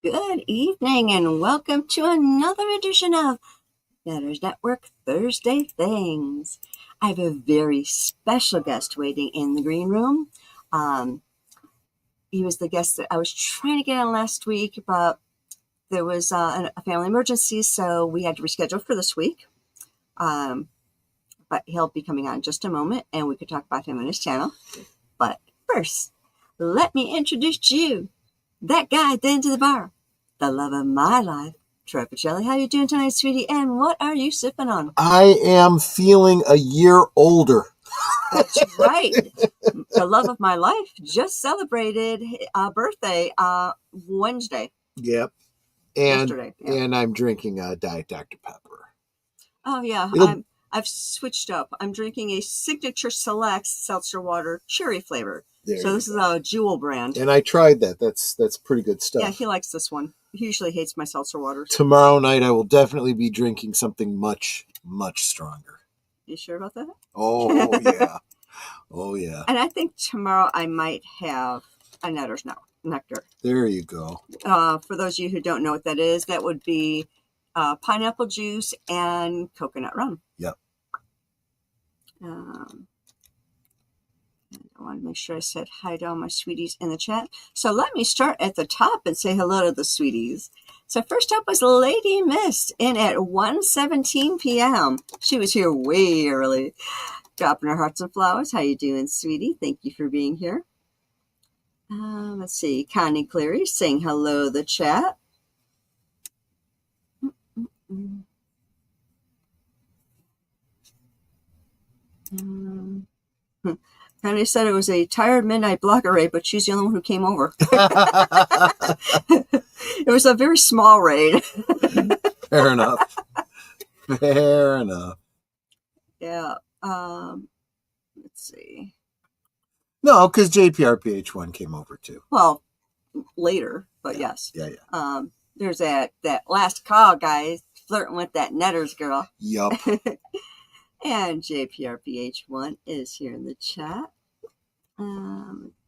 Good evening and welcome to another edition of Betters Network Thursday Things. I have a very special guest waiting in the green room. He was the guest that I was trying to get on last week, but there was a family emergency, so we had to reschedule for this week. But he'll be coming on in just a moment, and we could talk about him on his channel. But first, let me introduce to you that guy at the end of the bar, the love of my life, Troy Pacelli. How you doing tonight, sweetie? And what are you sipping on? I am feeling a year older. That's right. The love of my life just celebrated a birthday Wednesday. Yep. Yesterday. Yeah. And I'm drinking a Diet Dr. Pepper. Oh, yeah. I've switched up. I'm drinking a Signature Select seltzer water cherry flavor. So this is a Jewel brand. And I tried that. That's pretty good stuff. Yeah, he likes this one. He usually hates my seltzer waters. Tomorrow night, I will definitely be drinking something much, much stronger. You sure about that? Oh, yeah. Oh, yeah. And I think tomorrow I might have a Netter's Nectar. There you go. For those of you who don't know what that is, that would be pineapple juice and coconut rum. Yep. I want to make sure I said hi to all my sweeties in the chat. So let me start at the top and say hello to the sweeties. So first up was Lady Mist in at 1:17 p.m. She was here way early. Dropping her hearts and flowers. How you doing, sweetie? Thank you for being here. Let's see. Connie Cleary saying hello to the chat. Connie said it was a tired midnight blogger raid, but she's the only one who came over. It was a very small raid. Fair enough. Fair enough. Yeah. Let's see. No, because JPRPH1 came over too. Well, later, but yeah. Yes. Yeah. There's that last call guy flirting with that Netters girl. Yup. And JPRPH1 is here in the chat.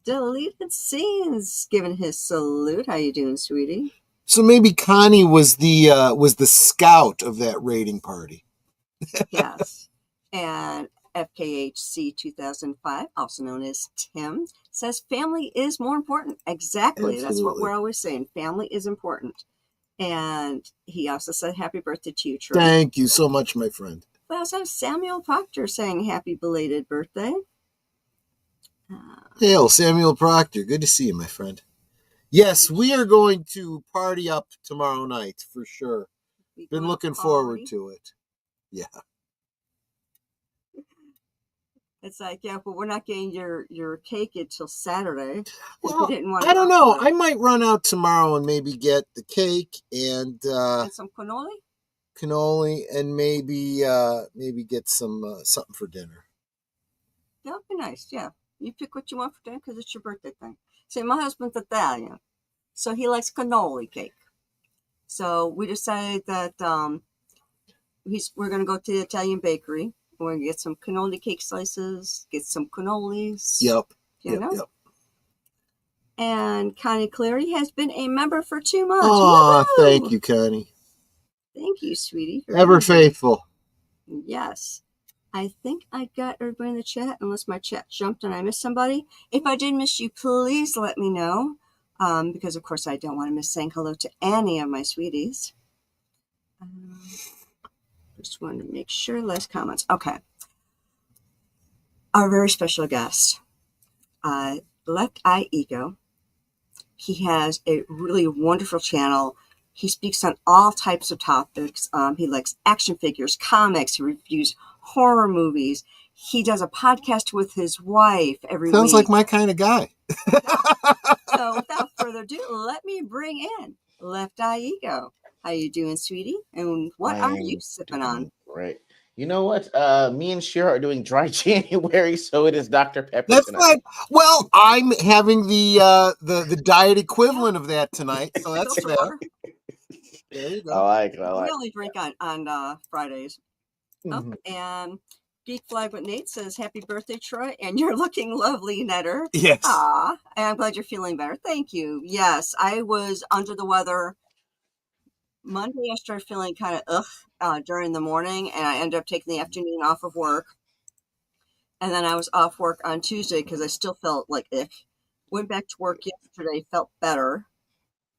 Deleted Scenes giving his salute. How you doing, sweetie? So maybe Connie was the scout of that raiding party. Yes. And FKHC 2005, also known as Tim, says family is more important. Exactly. Absolutely. That's what we're always saying. Family is important. And he also said happy birthday to you, Troy. Thank you so much, my friend. We also have Samuel Proctor saying happy belated birthday. Hail, Samuel Proctor. Good to see you, my friend. Yes, we are going to party up tomorrow night for sure. Been looking forward to it. Yeah. It's like, yeah, but we're not getting your cake until Saturday. Well, I don't know. I might run out tomorrow and maybe get the cake and some cannoli. And maybe get some something for dinner. That would be nice. Yeah, you pick what you want for dinner because it's your birthday thing. See, my husband's Italian, so he likes cannoli cake. So we decided that we're going to go to the Italian bakery. We're going to get some cannoli cake slices, get some cannolis. Yep. Yep. And Connie Cleary has been a member for 2 months. Oh, thank you, Connie. Thank you, sweetie. Ever faithful. Yes. I think I got everybody in the chat, unless my chat jumped and I missed somebody. If I did miss you, please let me know. Because, of course, I don't want to miss saying hello to any of my sweeties. Just wanted to make sure. Last comments. Okay. Our very special guest, LeftEye E.G.O. He has a really wonderful channel. He speaks on all types of topics. He likes action figures, comics. He reviews horror movies. He does a podcast with his wife every week. Sounds like my kind of guy. So without further ado, let me bring in LeftEye E.G.O. How you doing, sweetie? And what are you sipping on? Right. You know what? Me and Shira are doing dry January, so it is Dr. Pepper That's tonight. right. Well, I'm having the diet equivalent of that tonight, so that's fair. There you go. I like it. We only drink on Fridays. Mm-hmm. And Geek Flag with Nate says, happy birthday, Troy, and you're looking lovely, Netter. Yes. Aw, I'm glad you're feeling better. Thank you. Yes, I was under the weather. Monday, I started feeling kind of during the morning, and I ended up taking the afternoon off of work. And then I was off work on Tuesday because I still felt like ick. Went back to work yesterday, felt better,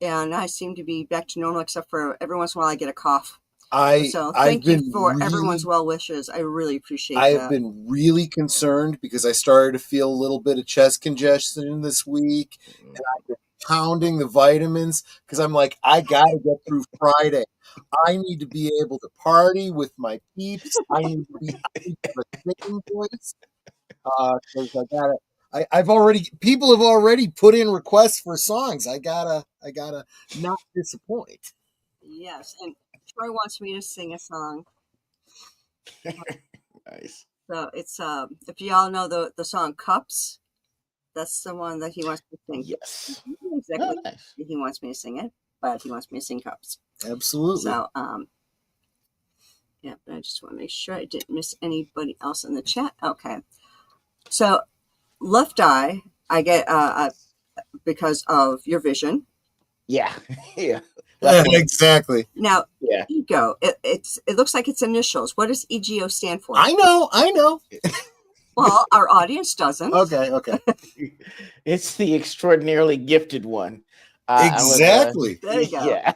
and I seem to be back to normal, except for every once in a while I get a cough. So thank you for everyone's well wishes. I really appreciate that. I've been really concerned because I started to feel a little bit of chest congestion this week, and I've been pounding the vitamins because I'm like, I got to get through Friday. I need to be able to party with my peeps. I need to have a singing voice because people have already put in requests for songs. I gotta not disappoint. Yes, and Troy wants me to sing a song. Nice. So it's if y'all know the song Cups, that's the one that he wants to sing. Yes. Exactly. Nice. He wants me to sing it, but he wants me to sing Cups. Absolutely. So yeah, but I just want to make sure I didn't miss anybody else in the chat. Okay. So LeftEye, I get because of your vision. Yeah. Yeah. Exactly. Now, E.G.O, it looks like it's initials. What does E.G.O stand for? I know. Well, our audience doesn't. Okay. It's the Extraordinarily Gifted One. Exactly. There you go. Yeah.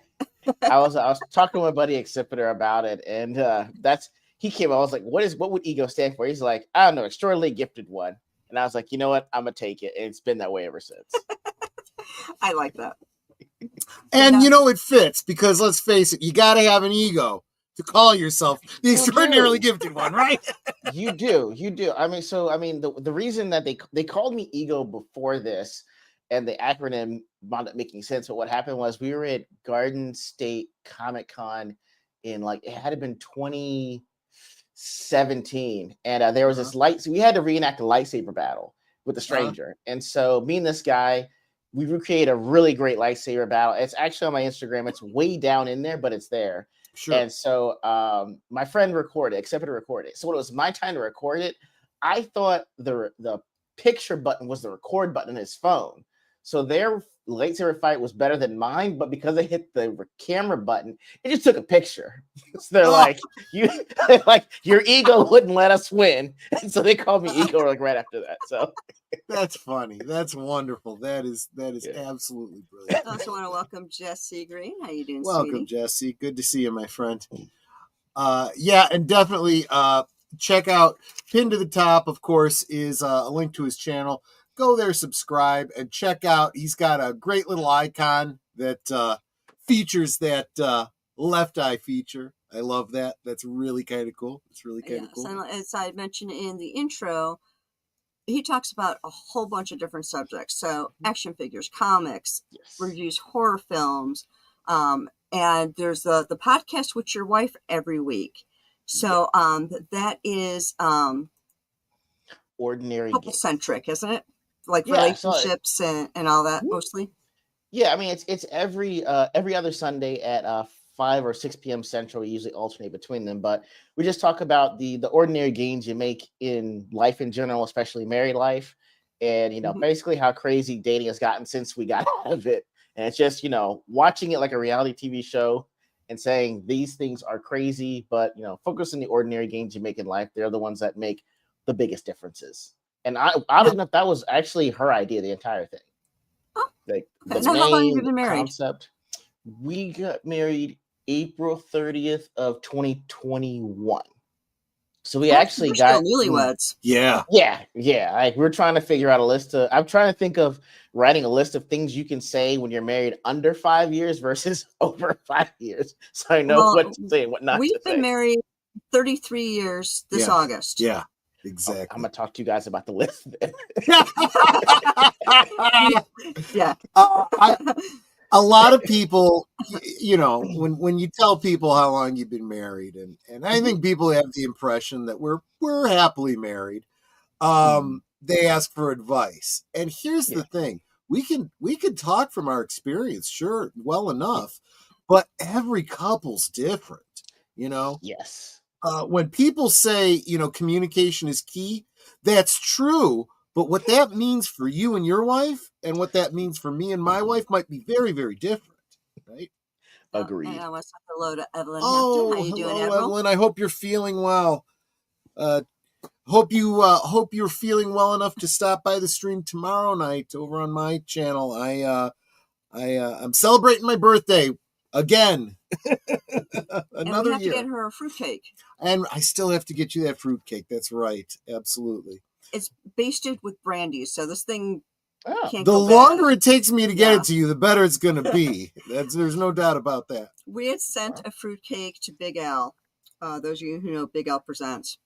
I was talking to my buddy Exhibitor about it, and he came. I was like, what would E.G.O stand for? He's like, I don't know, Extraordinarily Gifted One. And I was like, you know what? I'm gonna take it, and it's been that way ever since. I like that. And it fits because let's face it, you got to have an ego to call yourself the Extraordinarily Gifted One, right? You do. The reason that they called me E.G.O before this, and the acronym wound up making sense. But what happened was we were at Garden State Comic Con in it had to been 2017, and there was this so we had to reenact a lightsaber battle with a stranger, and so me and this guy. We recreated a really great lightsaber battle. It's actually on my Instagram. It's way down in there, but it's there. Sure. And so my friend accepted to record it. So when it was my time to record it, I thought the picture button was the record button on his phone. So their lightsaber fight was better than mine, but because I hit the camera button, it just took a picture. So they're like, your ego wouldn't let us win. And so they called me E.G.O right after that. So that's funny. That's wonderful. That is absolutely brilliant. I also want to welcome Jesse Green. How you doing, Welcome, sweetie? Jesse. Good to see you, my friend. And definitely check out, pinned to the top, of course, is a link to his channel. Go there, subscribe, and check out. He's got a great little icon that features that LeftEye feature. I love that. That's really kind of cool. It's really kind of cool. And as I mentioned in the intro, he talks about a whole bunch of different subjects. So action figures, comics, reviews horror films, and there's the podcast with your wife every week. So that is ordinary couple centric, isn't it? Like relationships and all that mostly. Yeah, I mean it's every other Sunday at 5 or 6 p.m. Central. We usually alternate between them, but we just talk about the ordinary gains you make in life in general, especially married life, and basically how crazy dating has gotten since we got out of it. And it's just watching it like a reality TV show and saying these things are crazy, but focus on the ordinary gains you make in life. They're the ones that make the biggest differences. And I don't know if that was actually her idea, the entire thing. Oh, like the how long have you been married? Concept. We got married April 30th of 2021. So we actually got newlyweds. Yeah. We're trying to figure out a list of. I'm trying to think of writing a list of things you can say when you're married under 5 years versus over 5 years, so I know what to say and what not. We've been married 33 years this August. Yeah, exactly. I'm gonna talk to you guys about the list then. Yeah. A lot of people, when you tell people how long you've been married, and I think people have the impression that we're happily married. They ask for advice, and here's the thing: we can talk from our experience, sure, well enough, but every couple's different, Yes. when people say, communication is key, that's true. But what that means for you and your wife and what that means for me and my wife might be very, very different, right? Agreed. And I want to say hello to Evelyn Hampton. How Oh, you doing, hello, Admiral? Evelyn. I hope you're feeling well. Hope you're feeling well enough to stop by the stream tomorrow night over on my channel. I'm celebrating my birthday again. And we Another have year. to get her a fruitcake. And I still have to get you that fruitcake. That's right. Absolutely. It's basted with brandy, so this thing Oh, can't The go longer bad. it takes me to get Yeah. it to you, the better it's going to be. There's no doubt about that. We had sent a fruitcake to Big Al. Those of you who know Big Al Presents.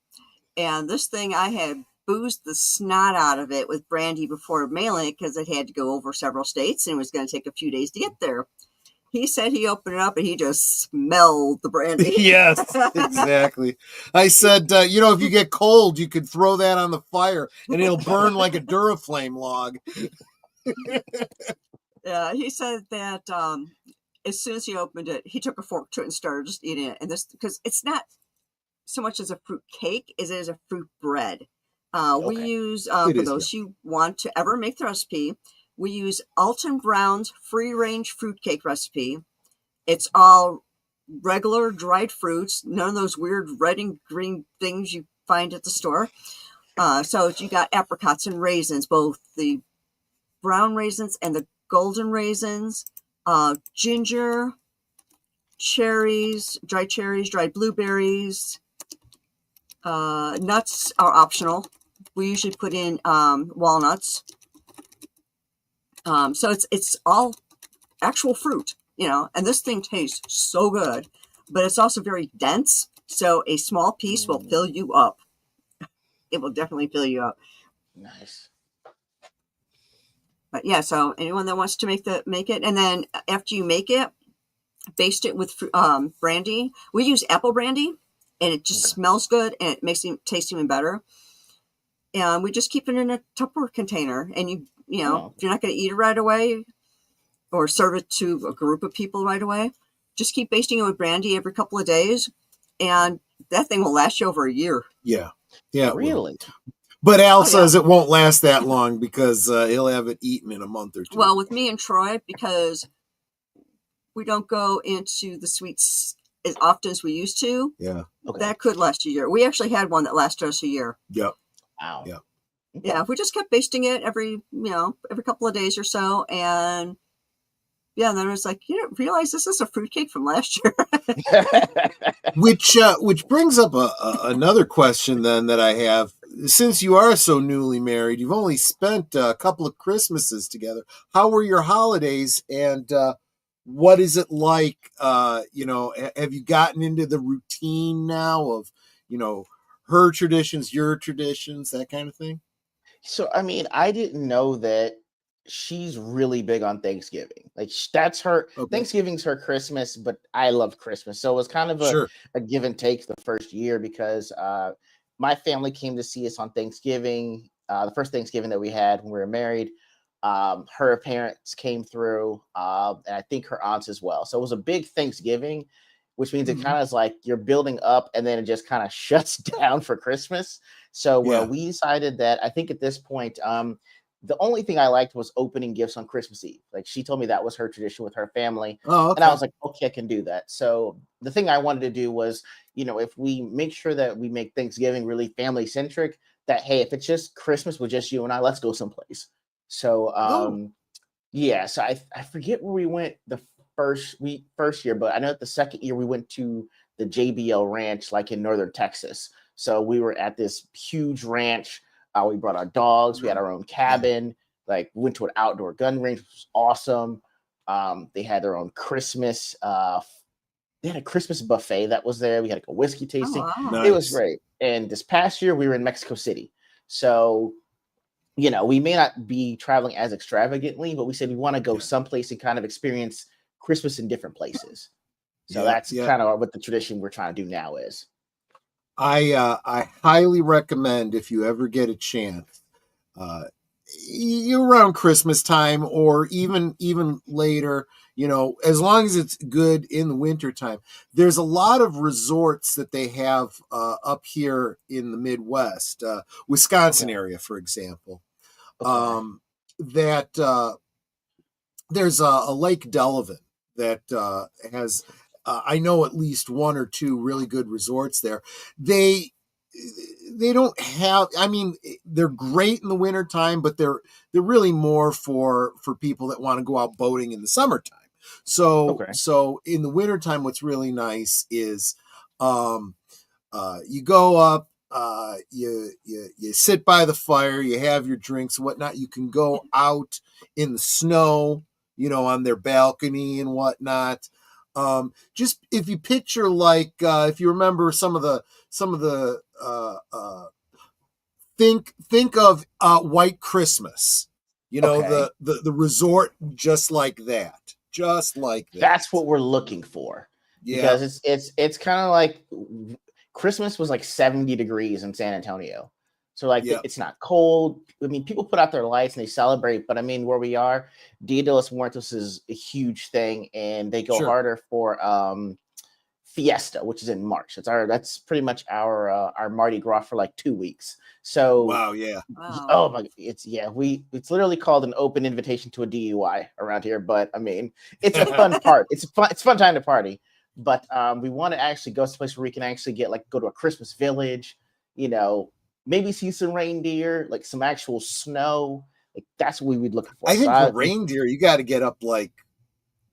And this thing, I had boozed the snot out of it with brandy before mailing it because it had to go over several states and it was going to take a few days to get there. He said he opened it up and he just smelled the brandy. Yes, exactly. I said, if you get cold, you could throw that on the fire and it'll burn like a Duraflame log. Yeah, he said that as soon as he opened it, he took a fork to it and started just eating it. And this, because it's not so much as a fruit cake as it is a fruit bread. We Okay. use, It for is, those who want to ever make the recipe, we use Alton Brown's free range fruitcake recipe. It's all regular dried fruits, none of those weird red and green things you find at the store. So you got apricots and raisins, both the brown raisins and the golden raisins, ginger, cherries, dried blueberries. Nuts are optional. We usually put in walnuts. So it's all actual fruit, and this thing tastes so good, but it's also very dense. So a small piece will fill you up. It will definitely fill you up. Nice. But yeah, so anyone that wants to make it, and then after you make it, baste it with brandy. We use apple brandy, and it just smells good, and it makes it taste even better. And we just keep it in a Tupperware container, and if you're not going to eat it right away, or serve it to a group of people right away, just keep basting it with brandy every couple of days, and that thing will last you over a year. Yeah. Really? But Al says it won't last that long because he'll have it eaten in a month or two. Well, with me and Troy, because we don't go into the sweets as often as we used to. Yeah. Okay. That could last a year. We actually had one that lasted us a year. Yep. Wow. Yep. Okay. Yeah, if we just kept basting it every couple of days or so, and then it's like, you don't realize this is a fruitcake from last year. Which brings up another question then that I have. Since you are so newly married, you've only spent a couple of Christmases together. How were your holidays, and what is it like? Have you gotten into the routine now of, her traditions, your traditions, that kind of thing? So, I mean, I didn't know that she's really big on Thanksgiving. Like, that's her. Okay. Thanksgiving's her Christmas, but I love Christmas. So it was kind of a give and take the first year because my family came to see us on Thanksgiving. The first Thanksgiving that we had when we were married, her parents came through, and I think her aunts as well. So it was a big Thanksgiving, which means it kind of is like you're building up and then it just kind of shuts down for Christmas. So we decided that I think at this point, the only thing I liked was opening gifts on Christmas Eve. Like, she told me that was her tradition with her family. Oh, okay. And I was like, okay, I can do that. So the thing I wanted to do was, if we make sure that we make Thanksgiving really family centric, that, hey, if it's just Christmas with just you and I, let's go someplace. So, so I forget where we went the first year, but I know that the second year we went to the JBL ranch, like in northern Texas. So we were at this huge ranch. We brought our dogs. We had our own cabin. Like, went to an outdoor gun range, which was awesome. They had their own Christmas. They had a Christmas buffet that was there. We had like a whiskey tasting. Oh, wow. Nice. It was great. And this past year we were in Mexico City. So, we may not be traveling as extravagantly, but we said we want to go someplace and kind of experience Christmas in different places. So that's kind of what the tradition we're trying to do now is. I highly recommend, if you ever get a chance, you around Christmas time or even later, as long as it's good in the wintertime. There's a lot of resorts that they have up here in the Midwest, Wisconsin area, for example, that there's a Lake Delavan that has, I know at least one or two really good resorts there. They don't have, I mean, they're great in the wintertime, but they're really more for people that want to go out boating in the summertime. So in the wintertime, what's really nice is you go up, you sit by the fire, you have your drinks, whatnot. You can go out in the snow, on their balcony and whatnot. Just if you picture, like, if you remember some of the think of White Christmas, the resort, just like that. That's what we're looking for. Yeah. Because it's kind of like Christmas was like 70 degrees in San Antonio. So it's not cold. I mean, people put out their lights and they celebrate, but I mean, where we are, Dia de los Muertos is a huge thing, and they go harder for Fiesta, which is in March. That's pretty much our Mardi Gras for like 2 weeks. So wow. Oh my, it's literally called an open invitation to a DUI around here. But I mean, it's a fun part. It's a fun time to party. But we want to actually go to a place where we can actually go to a Christmas village, maybe see some reindeer, like some actual snow. Like that's what we would look for. I think for reindeer, you got to get up like,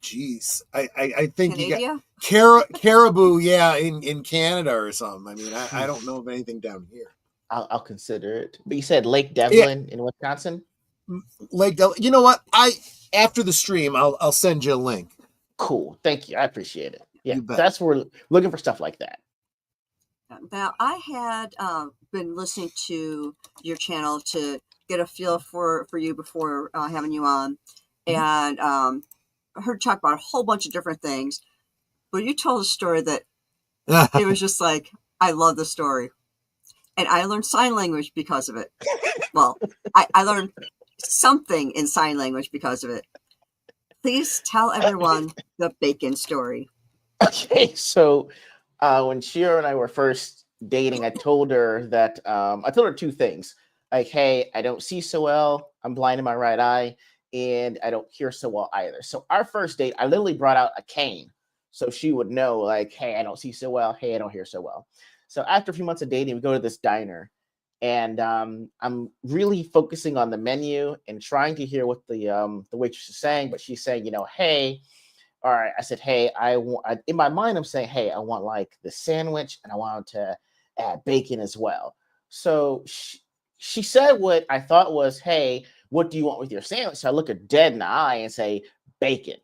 geez, I think Canada? You got caribou, in Canada or something. I mean, I don't know of anything down here. I'll consider it. But you said Lake Devlin in Wisconsin? Lake Devlin. You know what? After the stream, I'll send you a link. Cool. Thank you. I appreciate it. Yeah, that's where we're looking for stuff like that. Now, I had been listening to your channel to get a feel for you before having you on, and I heard talk about a whole bunch of different things. But you told a story that it was just like, I love the story. And I learned sign language because of it. Well, I learned something in sign language because of it. Please tell everyone the bacon story. Okay, so when Shira and I were first dating, I told her that I told her two things. Like, hey, I don't see so well. I'm blind in my right eye, and I don't hear so well either. So our first date, I literally brought out a cane so she would know, like, hey, I don't see so well. Hey, I don't hear so well. So after a few months of dating, we go to this diner, and I'm really focusing on the menu and trying to hear what the waitress is saying. But she's saying, hey, all right. I said, hey, in my mind, I'm saying, hey, I want like the sandwich, and I want to add bacon as well. So she said what I thought was, hey, what do you want with your sandwich? So I look her dead in the eye and say, bacon.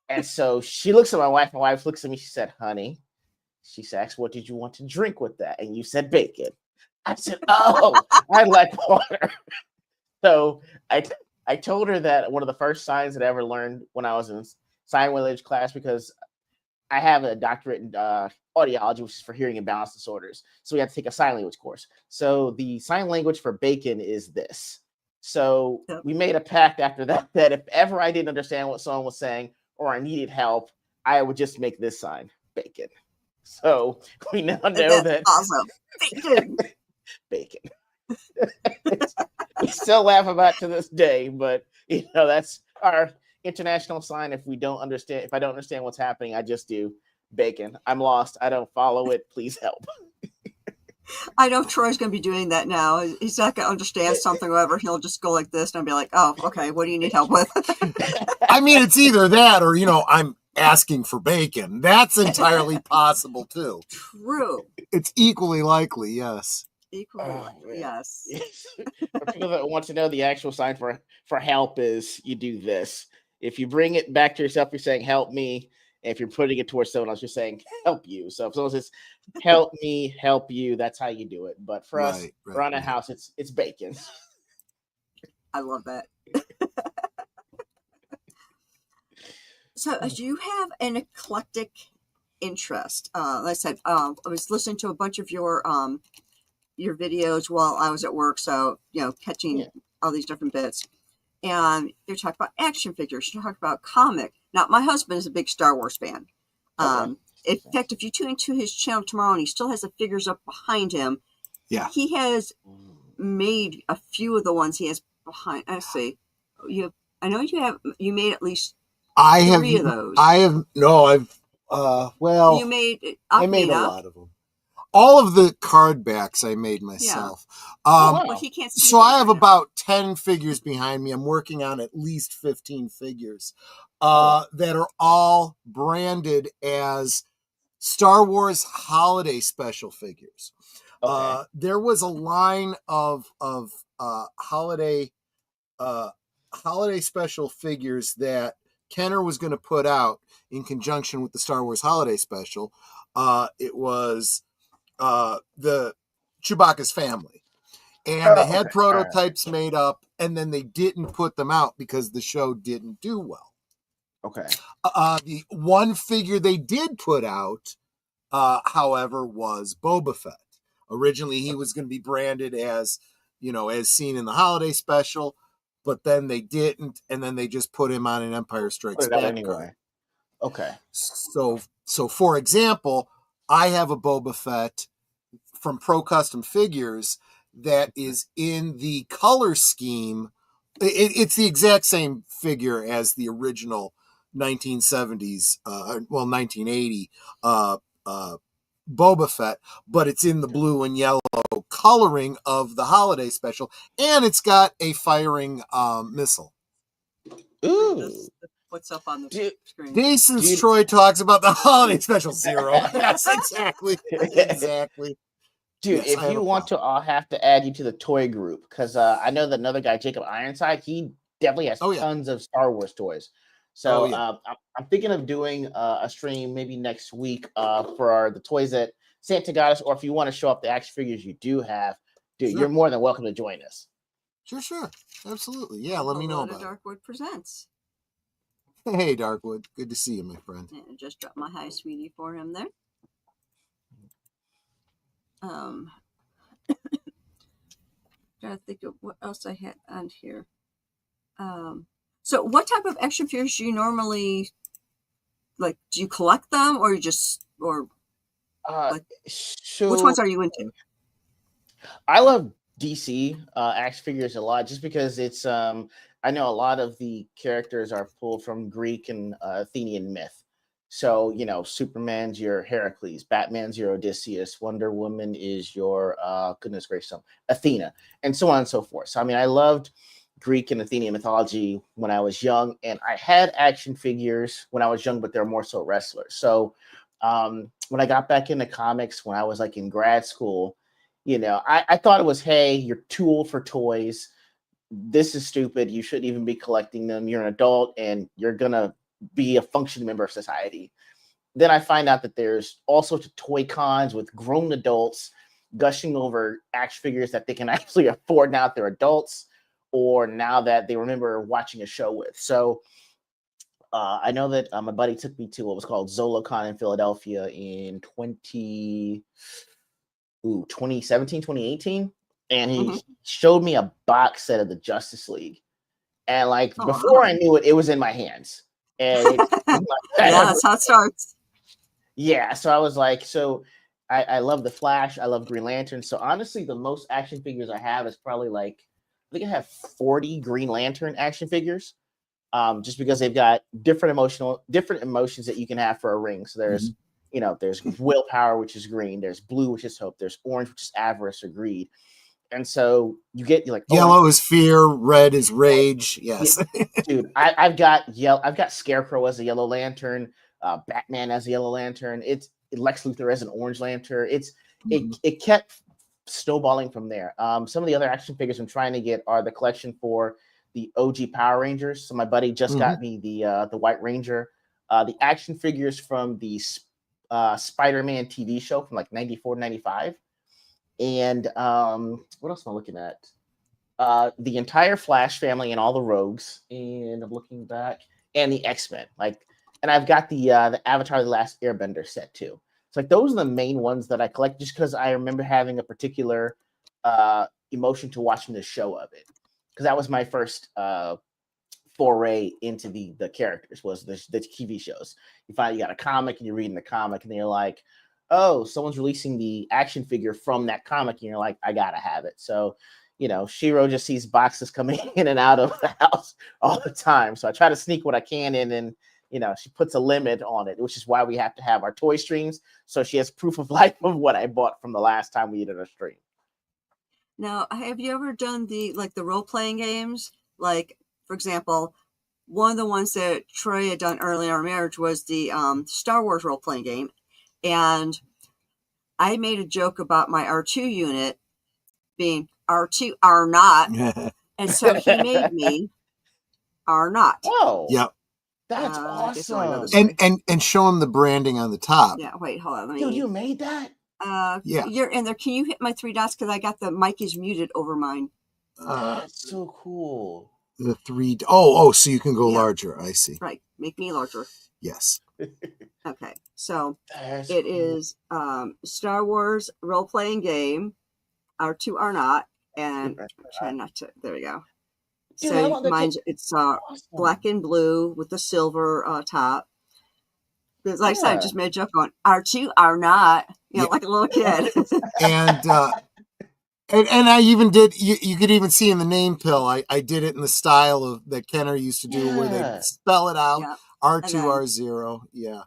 And so she looks at my wife. My wife looks at me. She said, honey, she asked, what did you want to drink with that? And you said bacon. I said, oh, I like water. So I told her that one of the first signs that I ever learned when I was in sign language class, because I have a doctorate in audiology, which is for hearing and balance disorders. So we had to take a sign language course. So the sign language for bacon is this. So we made a pact after that if ever I didn't understand what someone was saying or I needed help, I would just make this sign, bacon. So we now know that. Awesome. Bacon. Bacon. We still laugh about it to this day, but that's our international sign. If I don't understand what's happening, I just do bacon. I'm lost. I don't follow it. Please help. I know Troy's going to be doing that now. He's not going to understand something or whatever. He'll just go like this, and I'll be like, oh, okay, what do you need help with? I mean, it's either that or, I'm asking for bacon. That's entirely possible, too. True. It's equally likely, yes. Yes. For people that want to know, the actual sign for help is you do this. If you bring it back to yourself, you're saying help me. And if you're putting it towards someone else, you're saying help you. So if someone says help me, help you, that's how you do it. But for us, around a house, it's bacon. I love that. So do you have an eclectic interest? Like I said, I was listening to a bunch of your videos while I was at work. So, catching all these different bits. And you're talking about action figures. You talk about comic. Now, my husband is a big Star Wars fan. Okay. In fact, if you tune into his channel tomorrow and he still has the figures up behind him, Yeah. he has made a few of the ones he has behind. I see. You made at least three of those. I've You made I made a lot of them. All of the card backs I made myself. But he can't see so I have right now. about 10 figures behind me. I'm working on at least 15 figures that are all branded as Star Wars holiday special figures. Okay. There was a line of holiday special figures that Kenner was going to put out in conjunction with the Star Wars holiday special. It was the Chewbacca's family, and they had prototypes made up, and then they didn't put them out because the show didn't do well. Okay. The one figure they did put out, however, was Boba Fett. Originally, he was going to be branded as, as seen in the holiday special, but then they didn't, and then they just put him on an Empire Strikes Back anyway. card. Okay. So for example, I have a Boba Fett from Pro Custom Figures that is in the color scheme. It's the exact same figure as the original 1970s, 1980 Boba Fett, but it's in the blue and yellow coloring of the holiday special, and it's got a firing missile. Ooh. What's up on the screen? Jason's Troy talks about the holiday special 0. Yes, exactly. Exactly. Dude, yes, if you want to, I'll have to add you to the toy group because I know that another guy, Jacob Ironside, he definitely has tons of Star Wars toys. So I'm thinking of doing a stream maybe next week for the toys that Santa got us, or if you want to show up the action figures you do have, dude, you're more than welcome to join us. Sure. Absolutely. Yeah, let me know about Darkwood it. Presents. Hey, Darkwood. Good to see you, my friend. And just dropped my hi, sweetie, for him there. Gotta think of what else I had on here. So what type of action figures do you normally like? Do you collect them, or which ones are you into? I love DC action figures a lot, just because it's I know a lot of the characters are pulled from Greek and Athenian myth. So, Superman's your Heracles, Batman's your Odysseus, Wonder Woman is your, goodness gracious, Athena, and so on and so forth. So, I loved Greek and Athenian mythology when I was young, and I had action figures when I was young, but they're more so wrestlers. So, when I got back into comics, when I was in grad school, I thought it was, hey, you're too old for toys. This is stupid. You shouldn't even be collecting them. You're an adult and you're going to be a functioning member of society. Then I find out that there's all sorts of toy cons with grown adults gushing over action figures that they can actually afford now that they're adults, or now that they remember watching a show with. So I know that my buddy took me to what was called ZoloCon in Philadelphia in 2017, 2018. And he showed me a box set of the Justice League. And before I knew it, it was in my hands. And that's how it starts. Yeah. So I was like, I love the Flash. I love Green Lantern. So honestly, the most action figures I have is probably I think I have 40 Green Lantern action figures. Just because they've got different emotions that you can have for a ring. So there's, there's willpower, which is green. There's blue, which is hope. There's orange, which is avarice or greed. And so you get yellow is fear, red is rage. Yes, dude, I've got Scarecrow as a Yellow Lantern, Batman as a Yellow Lantern. It's Lex Luthor as an Orange Lantern. It kept snowballing from there. Some of the other action figures I'm trying to get are the collection for the OG Power Rangers. So my buddy just got me the White Ranger, the action figures from the Spider-Man TV show from 94, 95. And what else am I looking at? The entire Flash family and all the Rogues. And I'm looking back, and the X-Men. And I've got the Avatar: The Last Airbender set too. So those are the main ones that I collect, just because I remember having a particular emotion to watching the show of it, because that was my first foray into the characters was the TV shows. You find you got a comic and you're reading the comic and you're like, oh, someone's releasing the action figure from that comic and you're like, I gotta have it. So, Shiro just sees boxes coming in and out of the house all the time. So I try to sneak what I can in, and she puts a limit on it, which is why we have to have our toy streams. So she has proof of life of what I bought from the last time we did a stream. Now, have you ever done the role-playing games? Like, for example, one of the ones that Troy had done early in our marriage was the Star Wars role-playing game. And I made a joke about my R2 unit being R2 are not. And so he made me are not. Oh, yep. That's awesome. And show him the branding on the top. Yeah, wait, hold on. Dude, you made that? Yeah. You're in there. Can you hit my 3 dots? Because I got the mic is muted over mine. That's so cool. The 3. Oh, so you can go larger. I see. Right. Make me larger. Yes. Okay. So That's it cool. is Star Wars role-playing game. R2 are not. And try not to. There we go. Dude, So mine's it's awesome. black and blue with the silver top. Because like I said, I just made a joke on R2 are not, like a little kid. And I even did. You could even see in the name pill. I did it in the style of that Kenner used to do, where they spell it out. Yeah. R2 R0. Yeah.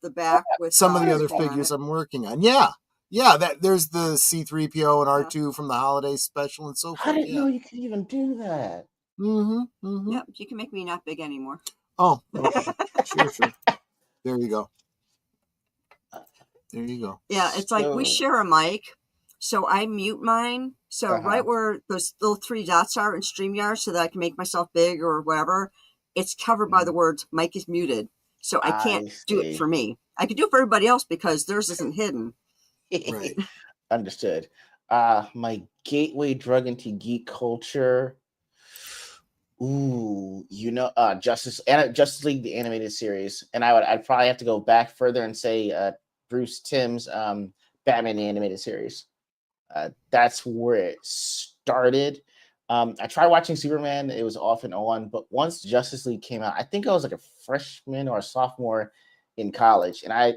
The back with some of the other figures I'm working on. Yeah. That there's the C3PO and R2 from the holiday special and so forth. I didn't know you could even do that. Mm-hmm. Yep. You can make me not big anymore. Oh, okay. Sure. There you go. Yeah, it's like we share a mic, so I mute mine. So right where those little 3 dots are in StreamYard, so that I can make myself big or whatever, it's covered by the words "mic is muted." So I can't do it for me. I can do it for everybody else because theirs isn't hidden. Right. Understood. My gateway drug into geek culture. Ooh, Justice League, the animated series, and I'd probably have to go back further and say Bruce Timm's Batman the animated series. That's where it started. I tried watching Superman; it was off and on, but once Justice League came out, I think I was like a freshman or a sophomore in college, and I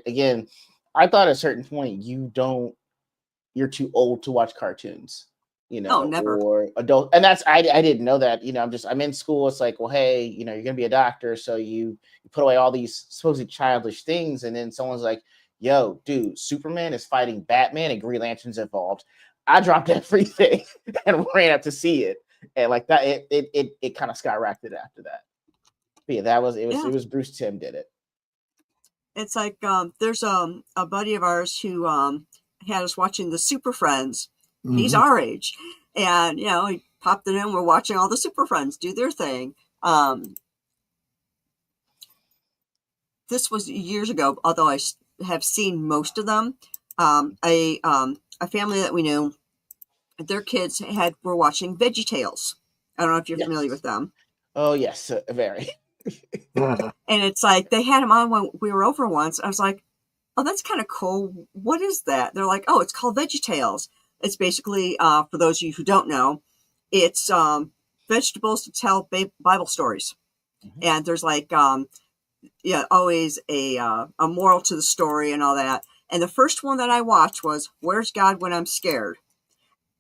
thought at a certain point you're too old to watch cartoons. Never. Or adult, and that's I didn't know that. I'm in school. It's like, well, hey, you're gonna be a doctor, so you put away all these supposedly childish things, and then someone's like, yo, dude, Superman is fighting Batman and Green Lantern's involved. I dropped everything and ran up to see it, and like that, it kind of skyrocketed after that. But yeah, it was Bruce Timm did it. It's like there's a buddy of ours who had us watching the Super Friends. Mm-hmm. He's our age, and he popped it in. We're watching all the Super Friends do their thing. This was years ago, although I have seen most of them. A family that we knew, their kids were watching VeggieTales. I don't know if you're familiar with them. Oh yes, very. And it's like they had them on when we were over once. I was like, oh, that's kind of cool. What is that? They're like, oh, it's called VeggieTales. It's basically, for those of you who don't know, it's vegetables to tell Bible stories. Mm-hmm. And there's like, always a moral to the story and all that. And the first one that I watched was Where's God When I'm Scared?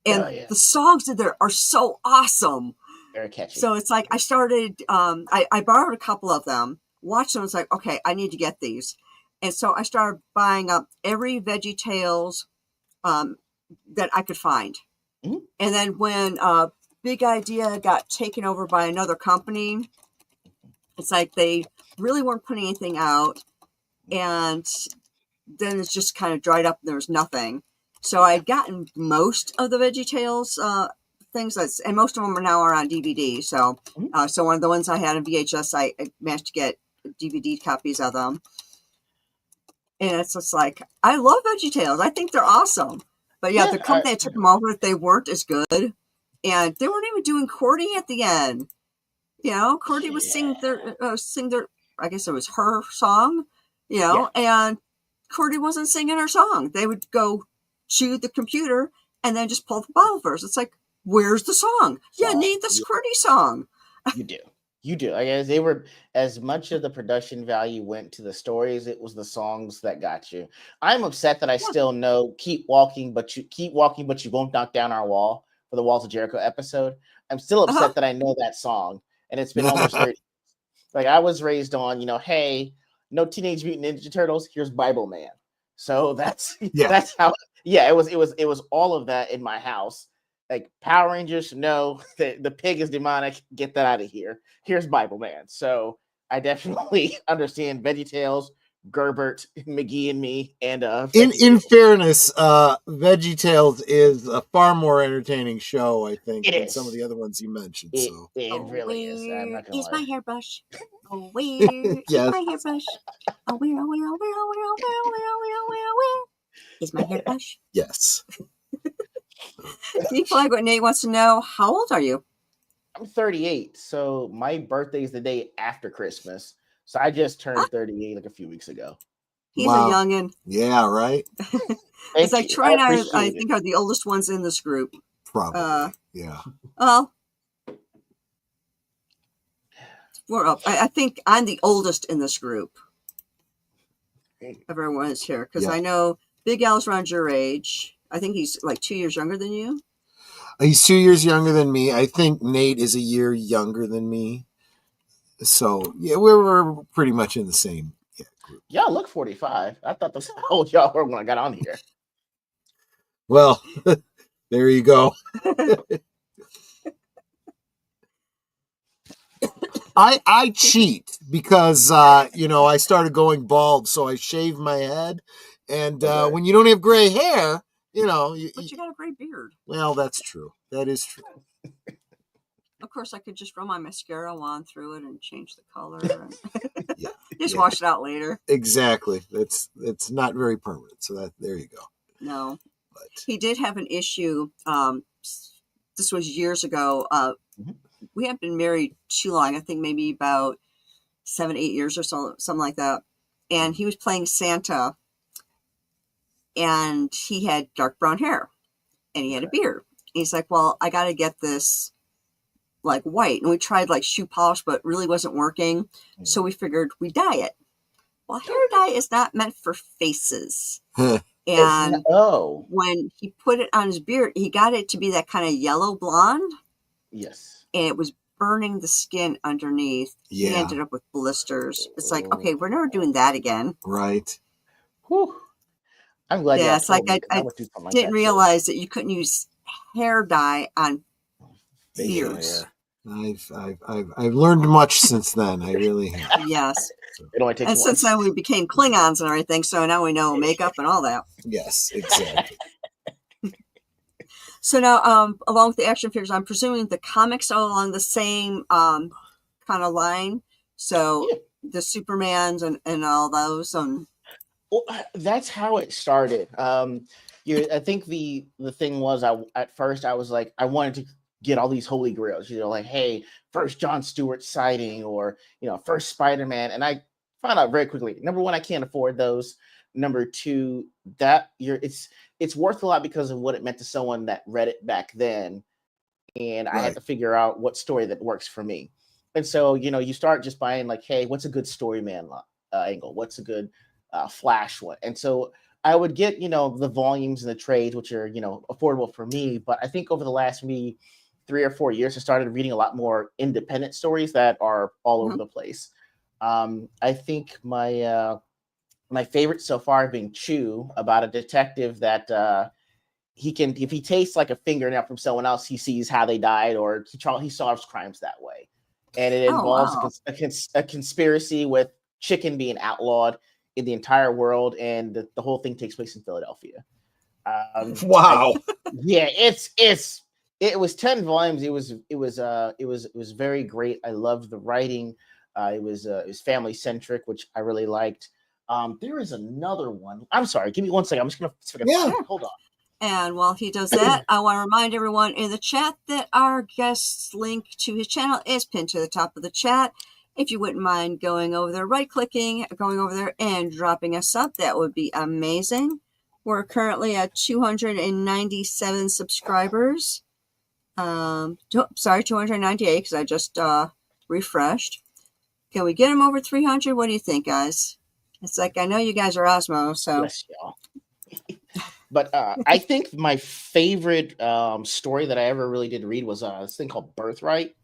And the songs in there are so awesome. Very catchy. So it's like I started, I borrowed a couple of them, watched them. It's like, okay, I need to get these. And so I started buying up every VeggieTales that I could find. Mm-hmm. And then when Big Idea got taken over by another company, it's like they really weren't putting anything out. And then it's just kind of dried up and there was nothing. So I'd gotten most of the VeggieTales things, and most of them now are on DVD. So so one of the ones I had on VHS, I managed to get DVD copies of them. And it's just like, I love VeggieTales. I think they're awesome. But yeah, the company that took them over, they weren't as good. And they weren't even doing Cordy at the end. Cordy was sing their, I guess it was her song, and Cordy wasn't singing her song. They would go to the computer and then just pull the Bible verse. It's like, where's the song? You need this Cordy song. You do. You do. I guess they were, as much of the production value went to the stories, it was the songs that got you. I'm upset that I still know keep walking, but you won't knock down our wall for the Walls of Jericho episode. I'm still upset that I know that song, and it's been almost 30. Like I was raised on, hey, no Teenage Mutant Ninja Turtles, here's Bible Man. So that's how it was all of that in my house. Like Power Rangers, no, the pig is demonic. Get that out of here. Here's Bible Man. So I definitely understand VeggieTales, Gerbert, McGee and Me, and in fairness, VeggieTales is a far more entertaining show, I think, than some of the other ones you mentioned. It really is. I'm not gonna lie. My hairbrush? Oh, where yes. is my hairbrush? Oh, where is my hairbrush? Yes. Geek Flag, what Nate wants to know, how old are you? I'm 38, so my birthday is the day after Christmas. So I just turned 38 like a few weeks ago. He's a youngin'. Yeah, right. It's like Troy and I think, are the oldest ones in this group. Probably. Yeah. Well, we're up. I think I'm the oldest in this group. Everyone is here because I know Big Al's around your age. I think he's like 2 years younger than you. He's 2 years younger than me. I think Nate is a year younger than me. So yeah, we're pretty much in the same group. Y'all look 45. I thought that's how old y'all were when I got on here. Well, there you go. I cheat because I started going bald, so I shaved my head, and when you don't have gray hair, but you got a gray beard. Well, that's true. That is true. Of course, I could just run my mascara on through it and change the color. And just wash it out later. Exactly. It's not very permanent. So there you go. No, but he did have an issue. This was years ago. We haven't been married too long. I think maybe about 7-8 years or so, something like that. And he was playing Santa, and he had dark brown hair, and he had a beard. And he's like, "Well, I got to get this like white." And we tried like shoe polish, but really wasn't working. So we figured we dye it. Well, hair dye is not meant for faces. And when he put it on his beard, he got it to be that kind of yellow blonde. Yes. And it was burning the skin underneath. Yeah. He ended up with blisters. It's like, okay, we're never doing that again. Right. Whew. I'm glad. Yeah, it's like I didn't realize that you couldn't use hair dye on beards. I've learned much since then. I really have. Yes. It only takes and since then we became Klingons and everything, so now we know makeup and all that. Yes, exactly. So now, along with the action figures, I'm presuming the comics are along the same kind of line. So the Supermans and all those. Well, that's how it started. I think the thing was, at first I was like, I wanted to get all these holy grails, like, hey, first John Stewart sighting, or first Spider-Man, and I found out very quickly, number one, I can't afford those. Number two, that it's worth a lot because of what it meant to someone that read it back then, and I had to figure out what story that works for me. And so you start just buying like, hey, what's a good storyman angle? What's a good Flash one? And so I would get the volumes and the trades, which are affordable for me. But I think over the last maybe 3 or 4 years, I started reading a lot more independent stories that are all over the place. I think my favorite so far being Chew, about a detective that he can, if he tastes like a fingernail from someone else, he sees how they died, or he solves crimes that way. And it involves a conspiracy with chicken being outlawed in the entire world, and the whole thing takes place in Philadelphia. Wow. It was 10 volumes. It was very great. I loved the writing. It was family centric, which I really liked. There is another one. I'm sorry. Give me 1 second. I'm just gonna hold on. And while he does that, I want to remind everyone in the chat that our guest's link to his channel is pinned to the top of the chat. If you wouldn't mind going over there, right-clicking, going over there, and dropping us up, that would be amazing. We're currently at 297 subscribers. 298, because I just refreshed. Can we get them over 300? What do you think, guys? It's like, I know you guys are Osmo, so. Bless y'all. But I think my favorite story that I ever really did read was this thing called Birthright.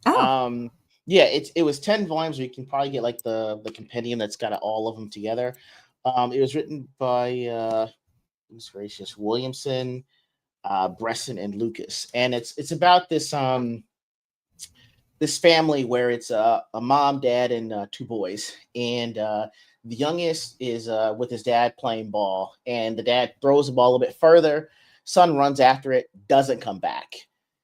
Oh. Yeah, it was 10 volumes. Where you can probably get like the compendium that's got all of them together. It was written by goodness gracious, Williamson, Bresson, and Lucas, and it's about this this family where it's a mom, dad, and 2 boys, and the youngest is with his dad playing ball, and the dad throws the ball a bit further. Son runs after it, doesn't come back.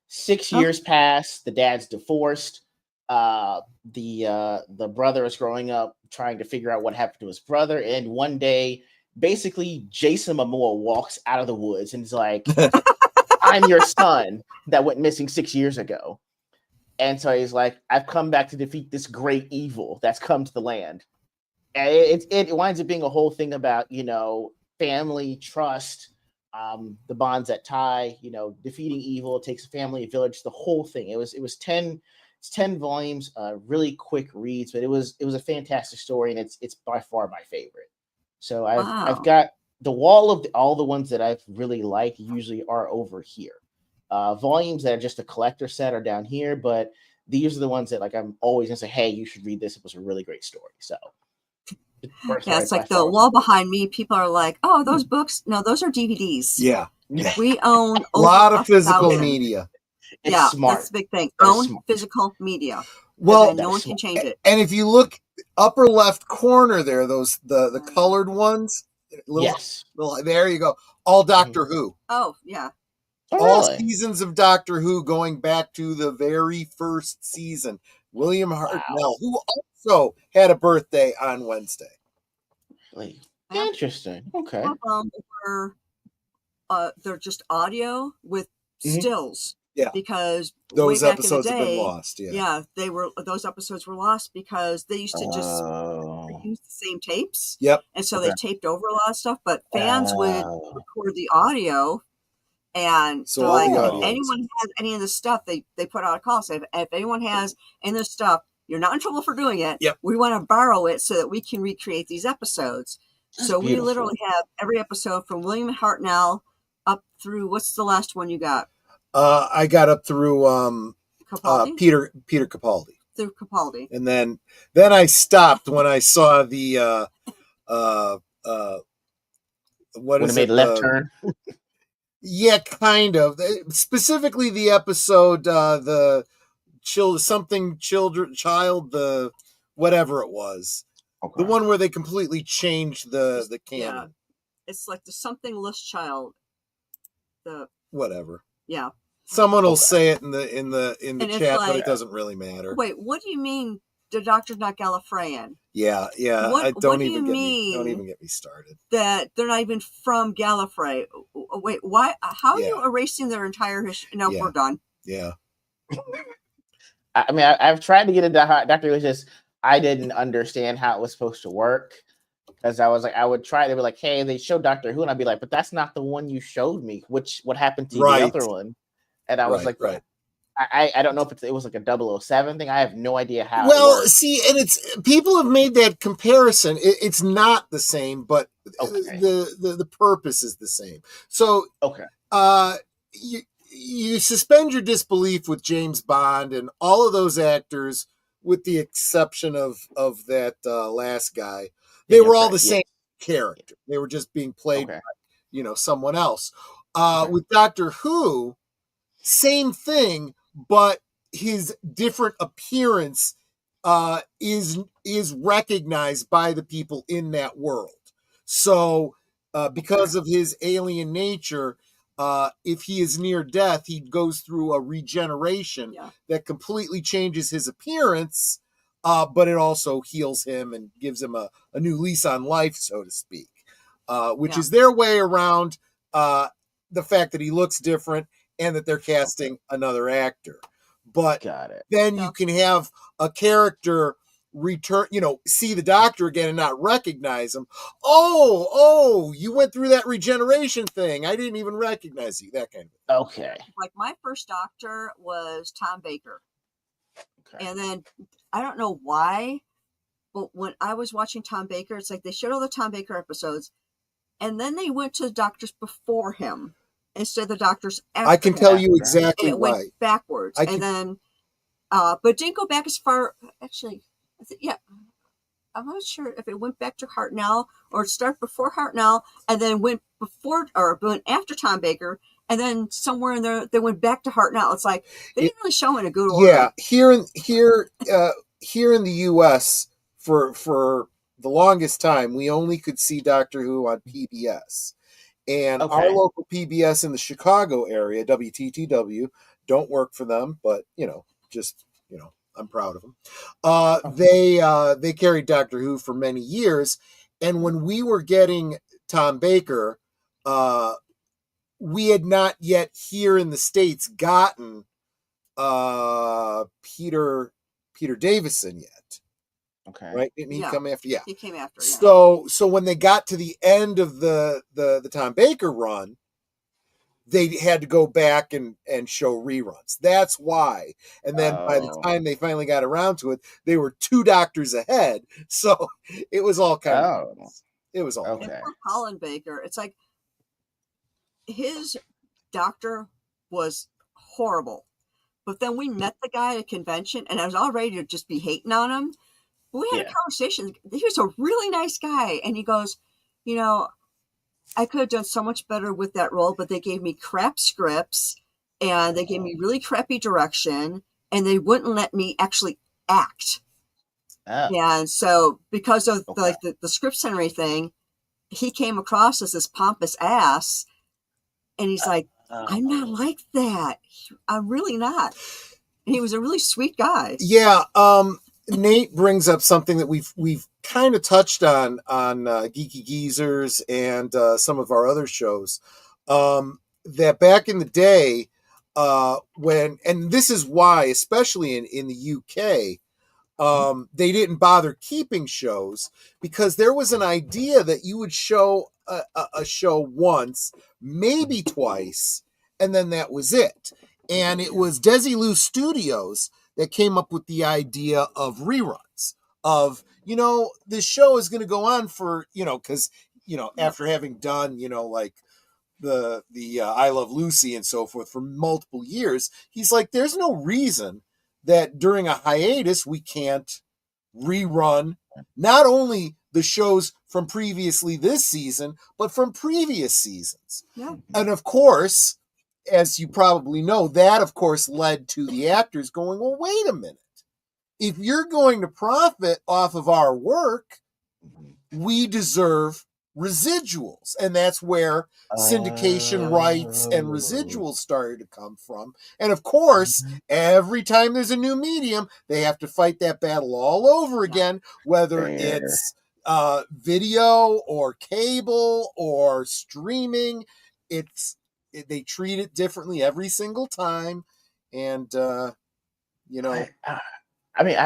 6 years pass. The dad's divorced. The brother is growing up trying to figure out what happened to his brother, and one day, basically, Jason Momoa walks out of the woods and is like, "I'm your son that went missing 6 years ago." And so he's like, "I've come back to defeat this great evil that's come to the land." And it winds up being a whole thing about, family, trust, the bonds that tie, defeating evil. It takes a family, a village, the whole thing. It was 10 volumes, really quick reads, but it was a fantastic story, and it's by far my favorite. So I've got the wall of all the ones that I've really liked usually are over here. Volumes that are just a collector set are down here, but these are the ones that, like, I'm always gonna say, "Hey, you should read this. It was a really great story." So yeah, it's like the wall behind me. People are like, "Oh, those books." No, those are DVDs. Yeah. We own a lot of physical 1,000. media. It's smart. That's the big thing. That's Own smart. physical media. Well, no one can change it. And if you look upper left corner there, those the colored ones, Yes. There you go. All Doctor Who. Oh, yeah. Oh, All really? seasons of Doctor Who going back to the very first season. William Hartnell, who also had a birthday on Wednesday. Really? Interesting. Okay. They're just audio with stills. Yeah. Because those way back episodes in the day, have been lost. Yeah. Those episodes were lost because they used to just use the same tapes. Yep. And so they taped over a lot of stuff, but fans would record the audio. And so, like, if anyone has any of this stuff, they put out a call. Say, if anyone has any of this stuff, you're not in trouble for doing it. Yep. We want to borrow it so that we can recreate these episodes. That's so beautiful. We literally have every episode from William Hartnell up through, what's the last one you got? I got up through Peter Capaldi. Through Capaldi. And then I stopped when I saw the what is it? Left Turn. Yeah, kind of. Specifically, the episode, the child, the whatever it was, the one where they completely changed the canon. Yeah. It's like the something-less child. The whatever. Yeah. Someone will say it in the chat, like, but it doesn't really matter. Wait, what do you mean the doctor's not Gallifreyan? Yeah. Don't even get me started. That they're not even from Gallifrey. Wait, why? How are you erasing their entire history? No, we're done. Yeah. I mean, I've tried to get into Doctor Who. It's just I didn't understand how it was supposed to work, because I would try to be like, "Hey, they showed Doctor Who," and I'd be like, "But that's not the one you showed me. What happened to the other one?" And I was I don't know if it was like a 007 thing. I have no idea how. Well, see, and it's people have made that comparison. It's not the same, but the purpose is the same. So you suspend your disbelief with James Bond and all of those actors, with the exception of that last guy. They were all the same character. They were just being played by someone else. With Doctor Who, same thing, but his different appearance is recognized by the people in that world. So because of his alien nature, if he is near death, he goes through a regeneration that completely changes his appearance, but it also heals him and gives him a new lease on life, so to speak, which is their way around the fact that he looks different and that they're casting another actor. But then you can have a character return, see the doctor again and not recognize him. Oh, you went through that regeneration thing. I didn't even recognize you. That kind of thing. Okay. Like, my first doctor was Tom Baker. Okay. And then I don't know why, but when I was watching Tom Baker, it's like they showed all the Tom Baker episodes, and then they went to the doctors before him instead of the doctors after I can him. tell you And exactly it why. went backwards. I And can, then, but didn't go back as far. Actually, yeah, I'm not sure if it went back to Hartnell or it started before Hartnell and then went before or went after Tom Baker. And then somewhere in there, they went back to Hartnell. It's like they didn't really show in a good order. yeah, here in the U.S. for the longest time, we only could see Doctor Who on PBS, and our Okay. local PBS in the Chicago area, WTTW, don't work for them, but just I'm proud of them. They carried Doctor Who for many years, and when we were getting Tom Baker, we had not yet here in the States gotten Peter Davison yet, Okay. right? Didn't he come after? Yeah, he came after. So when they got to the end of the Tom Baker run, they had to go back and show reruns. That's why. And then by the time they finally got around to it, they were 2 doctors ahead. So it was all kind of. It was all. Okay. And for Colin Baker, it's like his doctor was horrible. But then we met the guy at a convention, and I was all ready to just be hating on him. We had a conversation. He was a really nice guy, and he goes, I could have done so much better with that role, but they gave me crap scripts, and they gave me really crappy direction, and they wouldn't let me actually act. And so because of the scripts and everything, he came across as this pompous ass, and he's like, I'm not like that. I'm really not. And he was a really sweet guy. Yeah. Nate brings up something that we've kind of touched on Geeky Geezers and some of our other shows. That back in the day, and this is why, especially in the UK, they didn't bother keeping shows because there was an idea that you would show a show once, maybe twice, and then that was it. And it was Desilu Studios that came up with the idea of reruns of, this show is going to go on for, because, after having done, like the I Love Lucy and so forth for multiple years, he's like, there's no reason that during a hiatus we can't rerun not only the shows from previously this season, but from previous seasons. Yeah. And of course, as you probably know, that of course led to the actors going, well, wait a minute. If you're going to profit off of our work, we deserve residuals. And that's where syndication rights and residuals started to come from. And of course, every time there's a new medium, they have to fight that battle all over again, whether it's video or cable or streaming. They treat it differently every single time. And, I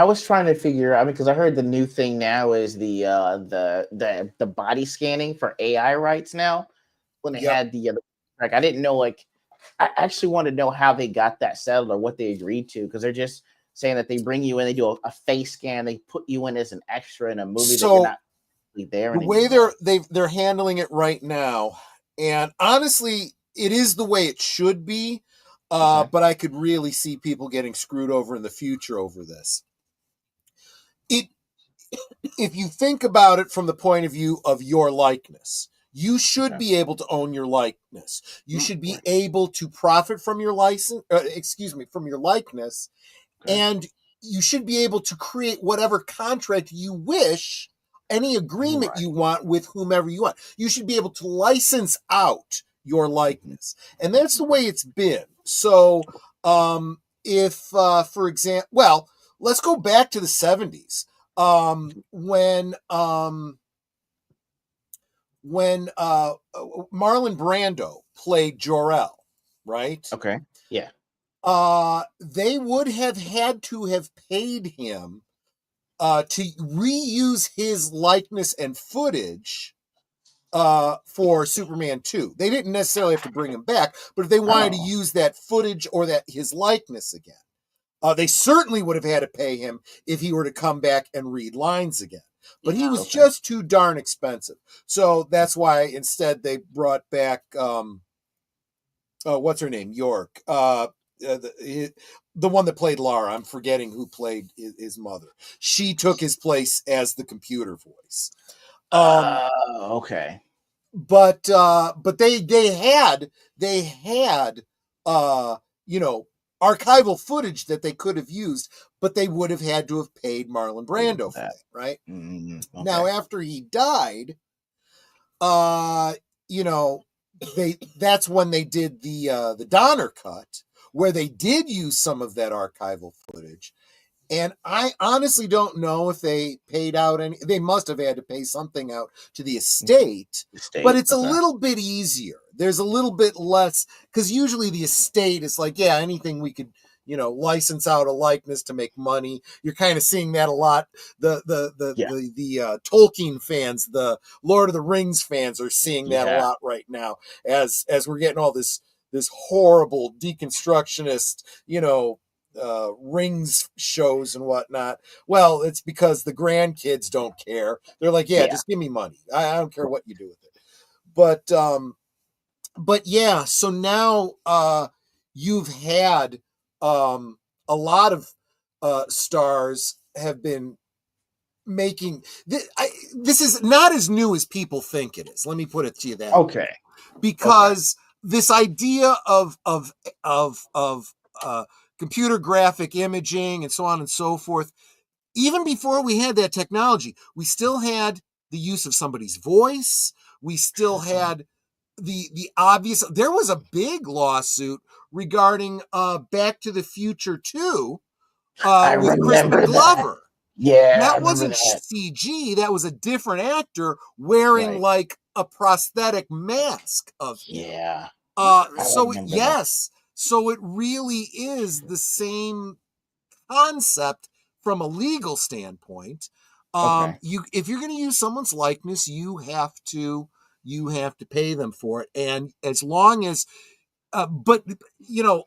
was trying to figure. Because I heard the new thing now is the body scanning for AI rights now. When they had I didn't know. I actually want to know how they got that settled or what they agreed to, because they're just saying that they bring you in, they do a face scan, they put you in as an extra in a movie that you're not really there anymore. The way they're handling it right now, and honestly, it is the way it should be. But I could really see people getting screwed over in the future over this. If you think about it from the point of view of your likeness, you should be able to own your likeness. You should be able to profit from your from your likeness, and you should be able to create whatever contract you wish, any agreement you want with whomever you want. You should be able to license out your likeness, and that's the way it's been. So, if, for example, well, let's go back to the 70s. When Marlon Brando played Jor-El, right? Okay. Yeah. They would have had to have paid him to reuse his likeness and footage for Superman 2. They didn't necessarily have to bring him back, but if they wanted to use that footage or his likeness again. They certainly would have had to pay him if he were to come back and read lines again. But he was Okay. just too darn expensive. So that's why instead they brought back, what's her name? York. The one that played Lara. I'm forgetting who played his mother. She took his place as the computer voice. Okay. But they had you know, archival footage that they could have used, but they would have had to have paid Marlon Brando for that, right? Okay. Now after he died, you know, that's when they did the Donner cut, where they did use some of that archival footage. And I honestly don't know if they paid out any. They must have had to pay something out to the estate, but it's a little bit easier. There's a little bit less, because usually the estate is like, yeah, anything we could, you know, license out a likeness to make money. You're kind of seeing that a lot. The Tolkien fans, the Lord of the Rings fans are seeing that a lot right now, as we're getting all this horrible deconstructionist, you know, Rings shows and whatnot. Well, it's because the grandkids don't care. They're like, yeah, just give me money. I don't care what you do with it. But yeah, so now you've had a lot of stars have been making this is not as new as people think it is. Let me put it to you that way. Because this idea of computer graphic imaging and so on and so forth, even before we had that technology, we still had the use of somebody's voice. We still had the obvious. There was a big lawsuit regarding Back to the Future 2 with Crispin Glover. Yeah, that wasn't CG. That was a different actor wearing like a prosthetic mask of him. Yeah. So yes. So it really is the same concept from a legal standpoint. If you're going to use someone's likeness, you have to pay them for it. And as long as, but you know,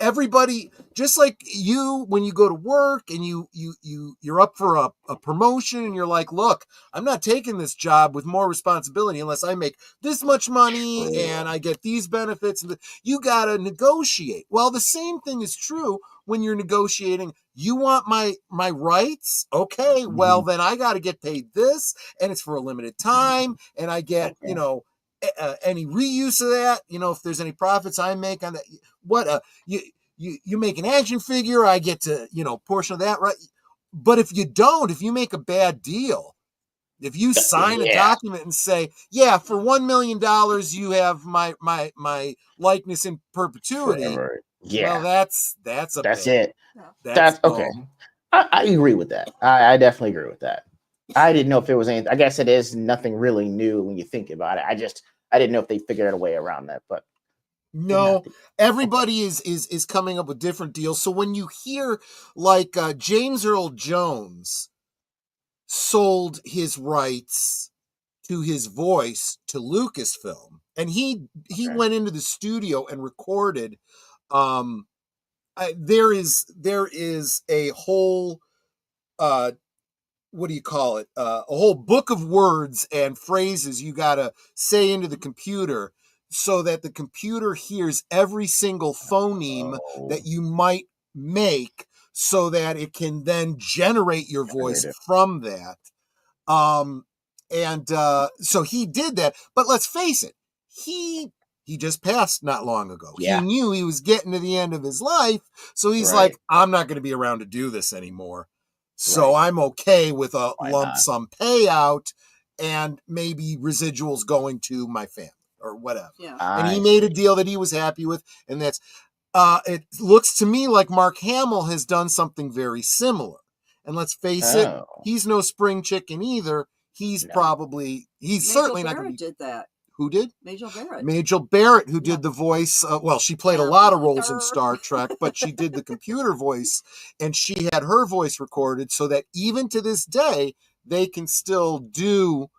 everybody, just like you, when you go to work and you're up for a promotion and you're like, look, I'm not taking this job with more responsibility unless I make this much money and I get these benefits. You got to negotiate. Well, the same thing is true when you're negotiating. You want my rights? Okay, well, then I got to get paid this, and it's for a limited time, and I get, you know, any reuse of that, you know, if there's any profits I make on that, what you make an action figure, I get to, you know, portion of that, right? But if you make a bad deal, if you sign a document and say, yeah, for $1 million you have my likeness in perpetuity, well, that's it. That's okay. I agree with that. I definitely agree with that. I didn't know if it was anything. I guess it is nothing really new when you think about it. I didn't know if they figured out a way around that, but no, everybody is coming up with different deals. So when you hear like James Earl Jones sold his rights to his voice to Lucasfilm, and he went into the studio and recorded. There is a whole what do you call it? A whole book of words and phrases you got to say into the computer so that the computer hears every single phoneme that you might make, so that it can then generate your voice from that. So he did that, but let's face it, he just passed not long ago. He knew he was getting to the end of his life, so he's like, I'm not going to be around to do this anymore. So I'm okay with a lump sum payout and maybe residuals going to my family or whatever. Yeah. And he made a deal that he was happy with, and that's it looks to me like Mark Hamill has done something very similar. And let's face it, he's no spring chicken either. He's certainly not going to be. Did that. Who did? Majel Barrett, who did the voice. Well, she played a lot of roles in Star Trek, but she did the computer voice, and she had her voice recorded so that even to this day, they can still do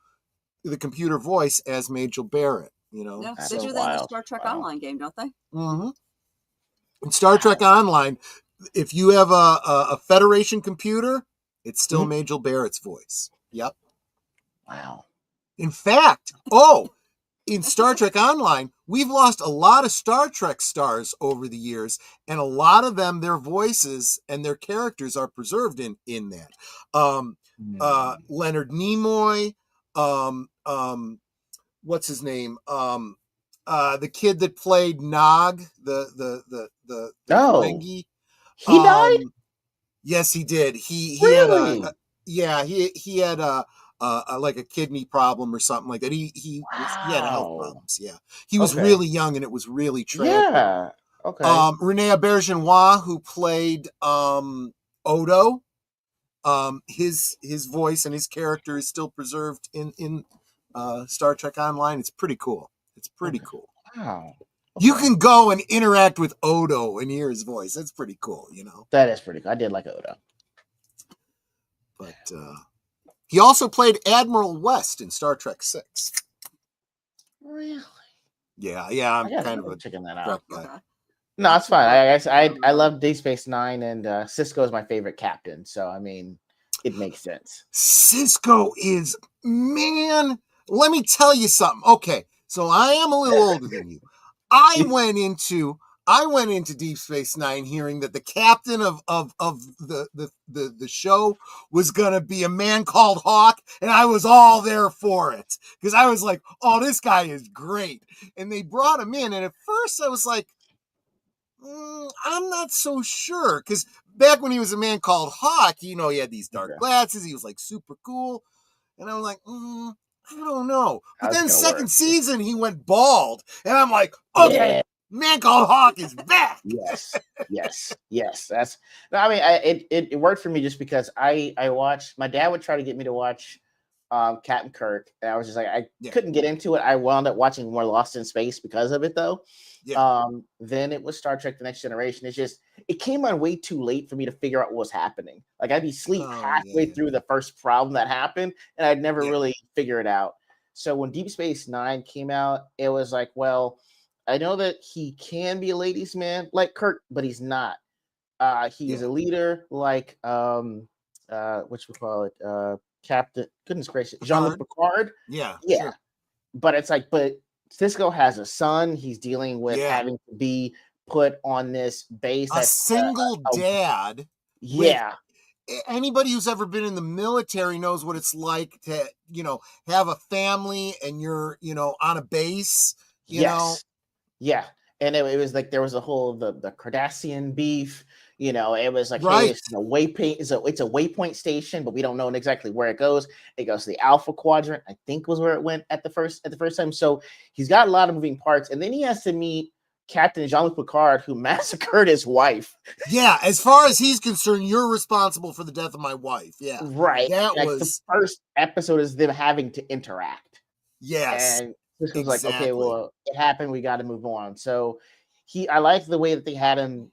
the computer voice as Majel Barrett. You know, they do that in the Star Trek Online game, don't they? Mm-hmm. In Star Trek Online, if you have a Federation computer, it's still Mhm. Majel Barrett's voice. Yep. Wow. In fact, in Star Trek Online, we've lost a lot of Star Trek stars over the years, and a lot of them, their voices and their characters are preserved in that. Leonard Nimoy, what's his name? The kid that played Nog, the Oh, Ferengi. he died? Yes, he did. He had Really? he had like a kidney problem or something like that. He had health Wow. problems. Yeah, he was Okay. really young, and it was really tragic. Yeah. Okay. Rene Aubergenois, who played Odo, his voice and his character is still preserved in Star Trek Online. It's pretty cool. It's pretty Okay. cool. Wow. You Okay. can go and interact with Odo and hear his voice. That's pretty cool, you know. That is pretty cool. I did like Odo. But he also played Admiral West in Star Trek 6. Really? Yeah, I I'm gotta kind of go a checking that Trek out. guy. Okay. No, it's fine. I love Deep Space Nine, and Cisco is my favorite captain. So I mean, it makes sense. Cisco is, man, let me tell you something. Okay, so I am a little older than you. I went into Deep Space Nine hearing that the captain of the show was gonna be a man called Hawk, and I was all there for it because I was like, oh, this guy is great. And they brought him in, and at first I was like, I'm not so sure, because back when he was a man called Hawk, he had these dark glasses. He was like super cool, and I was like, I don't know. But How's it then gonna second work? season, he went bald, and I'm like, okay, Yeah. man called Hawk is back. Yes. That's. No, I mean, it worked for me just because I watched. My dad would try to get me to watch Captain Kirk, and I was just like, I couldn't get into it. I wound up watching more Lost in Space because of it, though. Yeah. Then it was Star Trek: The Next Generation. It's just it came on way too late for me to figure out what was happening. Like I'd be asleep halfway through the first problem that happened, and I'd never really figure it out. So when Deep Space Nine came out, it was like, well, I know that he can be a ladies' man like Kirk, but he's not. He's a leader like what you call it, Captain. Goodness gracious, Jean-Luc Picard. Yeah. Sure. But it's like, but Cisco has a son. He's dealing with having to be put on this base. A single dad. Yeah. Anybody who's ever been in the military knows what it's like to, have a family and you're, on a base, you know. Yeah. And it was like there was a whole the Cardassian beef. It was like, right. Hey, it's a waypoint. It's a waypoint station, but we don't know exactly where it goes. It goes to the Alpha Quadrant, I think was where it went at the first time. So he's got a lot of moving parts, and then he has to meet Captain Jean-Luc Picard, who massacred his wife. Yeah, as far as he's concerned, you're responsible for the death of my wife. Yeah, right. That like was the first episode is them having to interact. Yes, and this was like, okay, well, it happened. We got to move on. So I like the way that they had him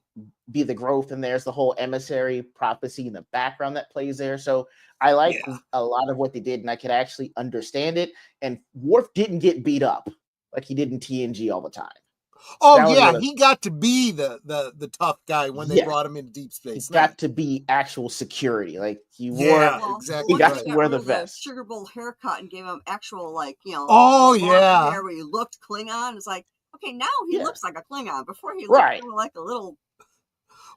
be the growth, and there's the whole emissary prophecy in the background that plays there. So I like a lot of what they did, and I could actually understand it. And Worf didn't get beat up like he did in TNG all the time. Oh yeah, he got to be the tough guy when they brought him into Deep Space. He got to be actual security. Like he wore, exactly. He got to wear the vest, sugar bowl haircut, and gave him actual Oh yeah, hair where he looked Klingon. It's like, okay, now he looks like a Klingon. Before he looked kind of like a little.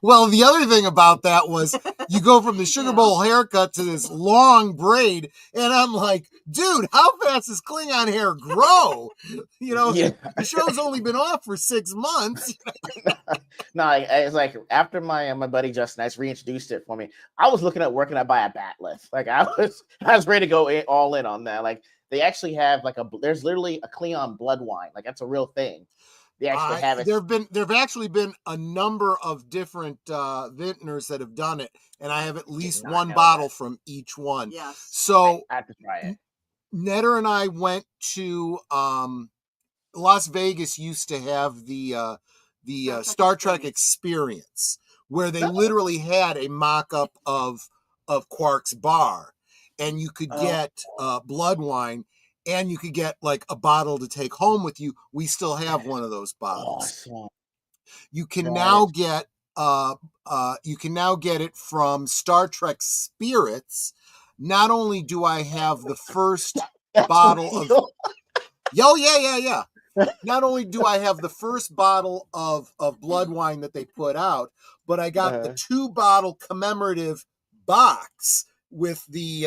Well, the other thing about that was you go from the sugar bowl haircut to this long braid, and I'm like, dude, how fast does Klingon hair grow? The show's only been off for 6 months. No, it's like after my buddy Justin Nice reintroduced it for me, I was looking at where can I buy a bat lift. Like I was ready to go all in on that. Like they actually have there's literally a Klingon blood wine. Like that's a real thing. They actually have it. There've actually been a number of different vintners that have done it, and I have at least one bottle from each one. Yes. So I have to try it. Netter and I went to Las Vegas. Used to have the Star Trek experience, where they literally had a mock-up of Quark's bar, and you could get blood wine. And you could get like a bottle to take home with you. We still have one of those bottles. Awesome. You can now get you can now get it from Star Trek Spirits. Not only do I have the first bottle of, yeah. Not only do I have the first bottle of blood wine that they put out, but I got the 2-bottle commemorative box with the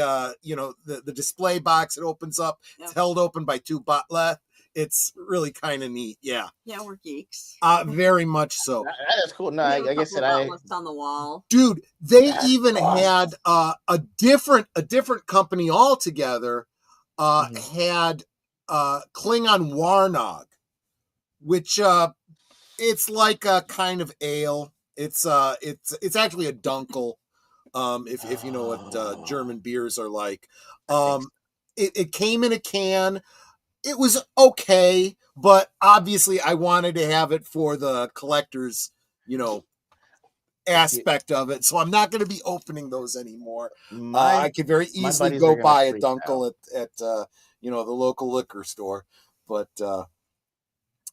the display box. It opens up. Yep. It's held open by 2 bottles. It's really kind of neat. Yeah. Yeah, we're geeks. Very much so. That is cool. No, I guess that on the wall. Dude, they even had a different company altogether had Klingon Warnog, which it's like a kind of ale. It's actually a dunkel. If you know what German beers are like. It came in a can. It was okay, but obviously I wanted to have it for the collector's, aspect of it. So I'm not going to be opening those anymore. I could very easily go buy a dunkel at the local liquor store. But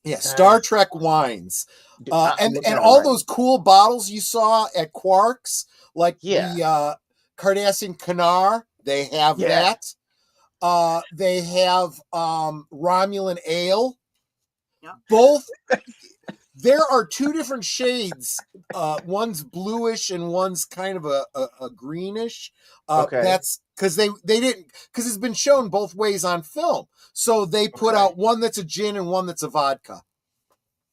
yeah, Star Trek wines. And all those cool bottles you saw at Quark's, like the Cardassian Canar, they have that. They have Romulan Ale. Yep. Both. There are 2 different shades. One's bluish and one's kind of a greenish. That's because they didn't, because it's been shown both ways on film. So they put out one that's a gin and one that's a vodka.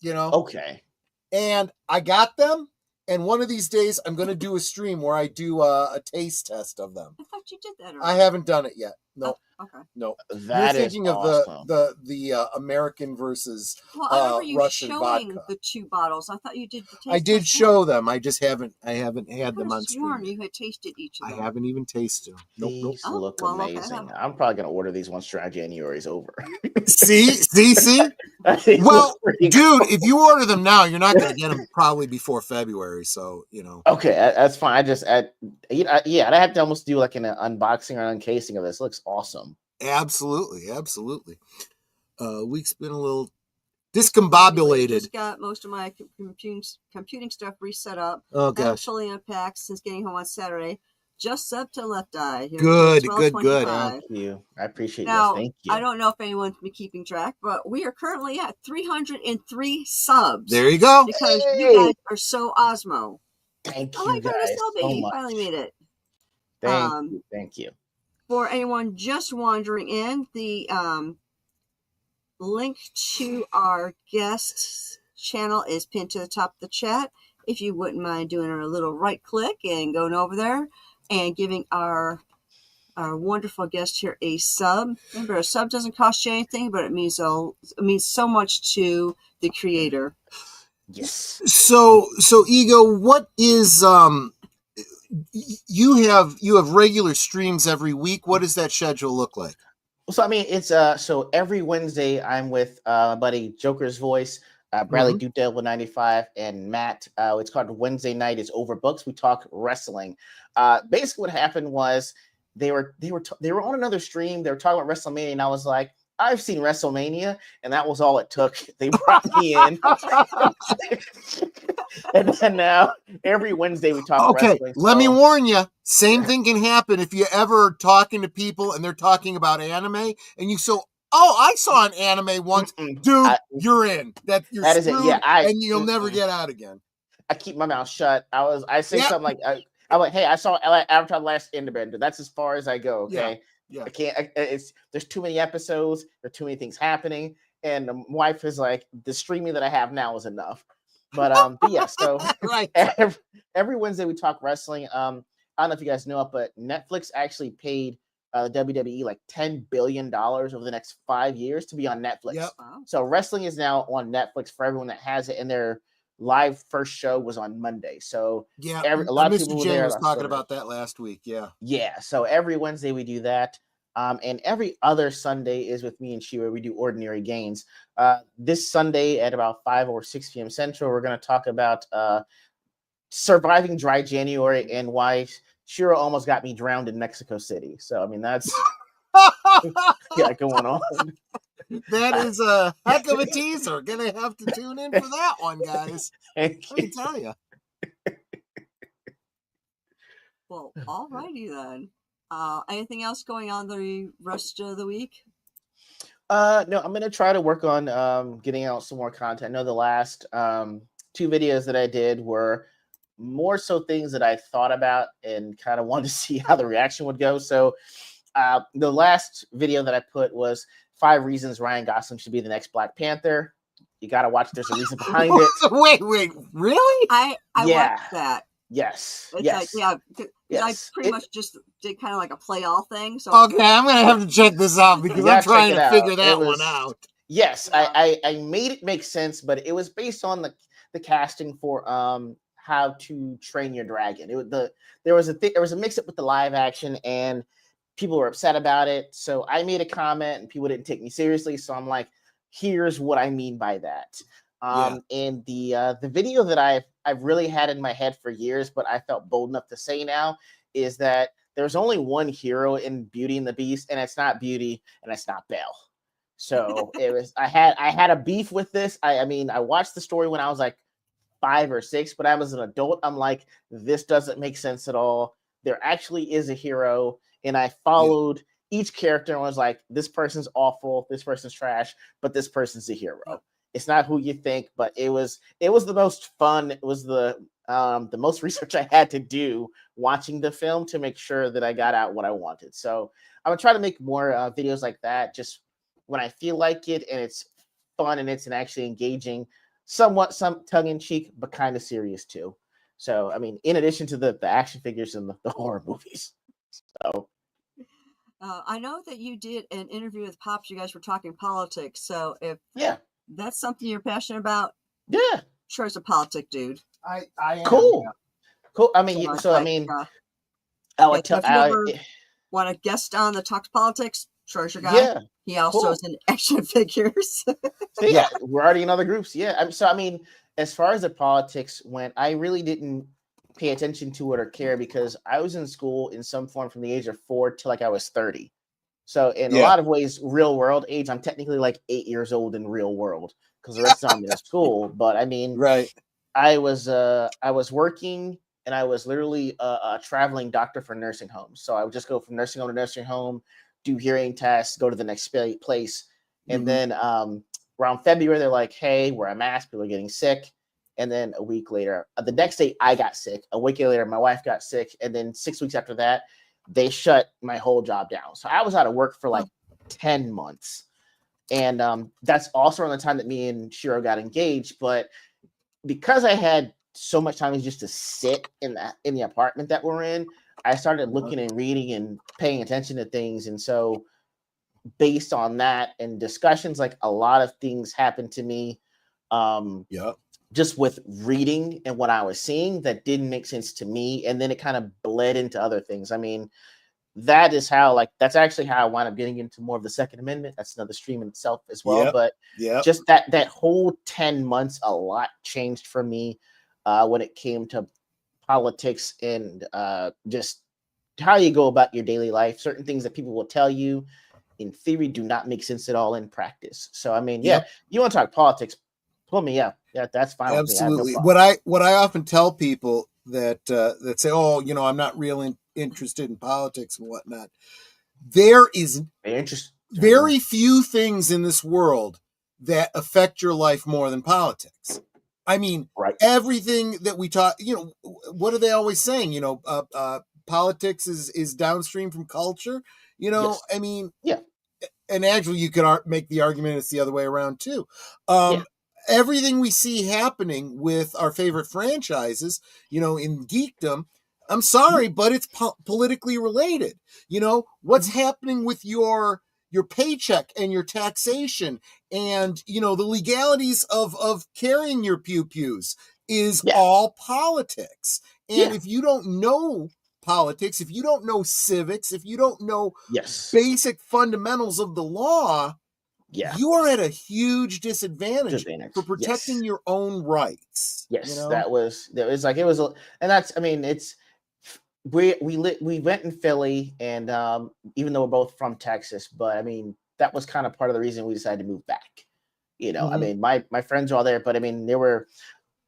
Okay. And I got them. And one of these days, I'm going to do a stream where I do a taste test of them. I thought you did that already. I haven't done it yet. No. Oh, okay. No. You're thinking awesome. of the American versus I remember you Russian showing vodka. The 2 bottles. I thought you did the taste. I did show them. I just haven't had them on stream. You had tasted each of them. I haven't even tasted them. These look amazing. I'm probably going to order these once January's over. See? Well, dude, if you order them now, you're not going to get them probably before February. So, Okay, that's fine. I have to almost do like an unboxing or uncasing of this. It looks awesome. Absolutely. Week's been a little discombobulated. I just got most of my computing stuff reset up. Oh, gosh. Actually unpacked since getting home on Saturday. Just up to LeftEye. Good. Thank you. I appreciate that. Thank you. I don't know if anyone's been keeping track, but we are currently at 303 subs. There you go. Because you guys are so Osmo. Thank you guys Selby. so He much. finally made it. Thank you. For anyone just wandering in, the link to our guest channel is pinned to the top of the chat. If you wouldn't mind doing a little right click and going over there and giving our wonderful guest here a sub. Remember, a sub doesn't cost you anything, but it means so much to the creator. Yes. So E.G.O, what is you have regular streams every week. What does that schedule look like? So I mean, it's so every Wednesday I'm with my buddy Joker's Voice, Bradley Dutel with 95, and Matt. It's called Wednesday Night is Over Books. We talk wrestling. Basically, what happened was they were on another stream. They were talking about WrestleMania, and I was like, I've seen WrestleMania, and that was all it took. They brought me in. And then now, every Wednesday, we talk wrestling. Let me warn you. Same thing can happen if you ever talking to people and they're talking about anime, and you I saw an anime once. Dude, you're in. That is it. Yeah, and you'll never get out again. I keep my mouth shut. I say something like, I'm like, hey, I saw Avatar: Last Airbender. That's as far as I go. Okay. Yeah. I can't. There's too many episodes. There's too many things happening, and the wife is like, the streaming that I have now is enough. But yeah. So right. every Wednesday we talk wrestling. I don't know if you guys know it, but Netflix actually paid WWE like $10 billion over the next 5 years to be on Netflix. Yep. So wrestling is now on Netflix for everyone that has it, and their live first show was on Monday. So yeah, a lot of Mr. people J was talking about that last week. Yeah. So every Wednesday we do that. And every other Sunday is with me and Shira. We do Ordinary Gains. This Sunday at about 5 or 6 p.m. Central, we're going to talk about surviving dry January and why Shira almost got me drowned in Mexico City. So, I mean, that's going on. That is a heck of a teaser. Gonna have to tune in for that one, guys. Let me tell you. Well, all righty then. Anything else going on the rest of the week? No, I'm gonna try to work on getting out some more content. I know the last two videos that I did were more so things that I thought about and kind of wanted to see how the reaction would go. So the last video that I put was 5 reasons Ryan Gosling should be the next Black Panther. You gotta watch. There's a reason behind it. Wait, really? I Yeah. watched that. Yes. It's yes. like, yeah, 'cause I Yes. pretty much just did kind of like a play all thing. So Okay, I'm gonna have to check this out because You I'm gotta check trying it to out. figure It that was- one out. Yes, Yeah. I made it make sense, but it was based on the casting for How to Train Your Dragon. There was a mix up with the live action and people were upset about it. So I made a comment and people didn't take me seriously. So I'm like, here's what I mean by that. And the video that I've really had in my head for years, but I felt bold enough to say now is that there's only one hero in Beauty and the Beast, and it's not Beauty and it's not Belle. So it was I had a beef with this. I mean, I watched the story when I was like 5 or 6, but I was an adult. I'm like, this doesn't make sense at all. There actually is a hero, and I followed each character and was like, this person's awful, this person's trash, but this person's a hero. It's not who you think, but it was the most fun. It was the most research I had to do watching the film to make sure that I got out what I wanted. So I'm gonna try to make more videos like that, just when I feel like it, and it's fun and it's actually engaging, somewhat some tongue in cheek, but kind of serious too. So I mean, in addition to the action figures and the horror movies. So I know that you did an interview with Pops. You guys were talking politics. So if yeah, that's something you're passionate about, yeah, sure, as a politic dude. I am. cool, Yeah. cool. I mean, So it's I like, mean, I would tell. if you ever want to guest on the Talks Politics, sure, as your guy. Yeah, He also cool. is in action figures. Yeah, we're already in other groups. Yeah, so I mean, as far as the politics went, I really didn't pay attention to it or care because I was in school in some form from the age of 4 till like I was 30. So in a Yeah. lot of ways, real world age, I'm technically like 8 years old in real world because the rest of them in school. But I mean, Right. I was working and I was literally a traveling doctor for nursing homes. So I would just go from nursing home to nursing home, do hearing tests, go to the next place, and then around February they're like, "Hey, wear a mask. People are getting sick." And then a week later, the next day I got sick. A week later, my wife got sick, and then 6 weeks after that, they shut my whole job down. So I was out of work for like 10 months, and that's also around the time that me and Shiro got engaged. But because I had so much time just to sit in the apartment that we're in, I started looking and reading and paying attention to things. And so based on that and discussions, like a lot of things happened to me just with reading and what I was seeing that didn't make sense to me. And then it kind of bled into other things. I mean, that's actually how I wound up getting into more of the Second Amendment. That's another stream in itself as well. Yep. But Yep. just that whole 10 months, a lot changed for me when it came to politics and just how you go about your daily life. Certain things that people will tell you in theory do not make sense at all in practice. So, I mean, Yep. you want to talk politics, pull me up. Yeah, that's fine. Absolutely. With me. I have no What I often tell people that say, "Oh, I'm not really interested in politics and whatnot." There is very few things in this world that affect your life more than politics. I mean, everything that we talk, what are they always saying? Politics is downstream from culture. Yes. I mean, yeah. And actually, you could make the argument it's the other way around too. Everything we see happening with our favorite franchises, in geekdom, I'm sorry, but it's politically related. What's happening with your paycheck and your taxation and, the legalities of carrying your pew-pews is all politics. And if you don't know politics, if you don't know civics, if you don't know basic fundamentals of the law, you are at a huge disadvantage for protecting your own rights. Yes, that was and that's, I mean, it's we went in Philly, and even though we're both from Texas, but I mean, that was kind of part of the reason we decided to move back. I mean, my friends are all there, but I mean, there were,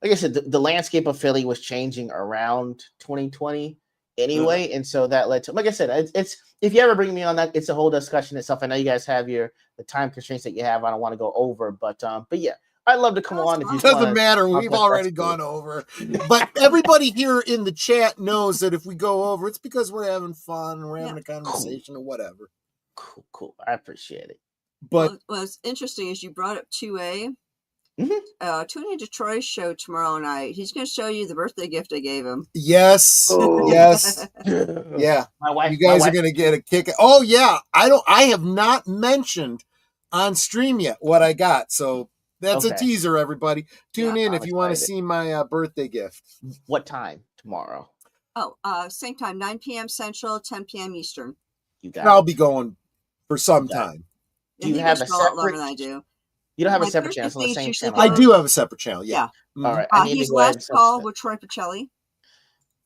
like I said, the landscape of Philly was changing around 2020, anyway, and so that led to, like I said, it's if you ever bring me on that, it's a whole discussion itself. I know you guys have the time constraints that you have. I don't want to go over, but yeah, I'd love to come on if you doesn't matter. We've already gone over, but everybody here in the chat knows that if we go over, it's because we're having fun and we're having a conversation or whatever. Cool. I appreciate it. But what's interesting is you brought up 2A. Mm-hmm. Tune into Troy's show tomorrow night. He's going to show you the birthday gift I gave him. Yes, yes, yeah. My wife, you guys are going to get a kick. Oh yeah, I have not mentioned on stream yet what I got, so that's a teaser. Everybody, tune in if you want to see my birthday gift. What time tomorrow? Oh, same time, 9 p.m. Central, 10 p.m. Eastern. You got. I'll be going for some time. Do you have a separate? I do. You don't have a separate channel, on the same channel. I do have a separate channel. Yeah. Mm-hmm. All right. He's Last Call with Troy Pacelli.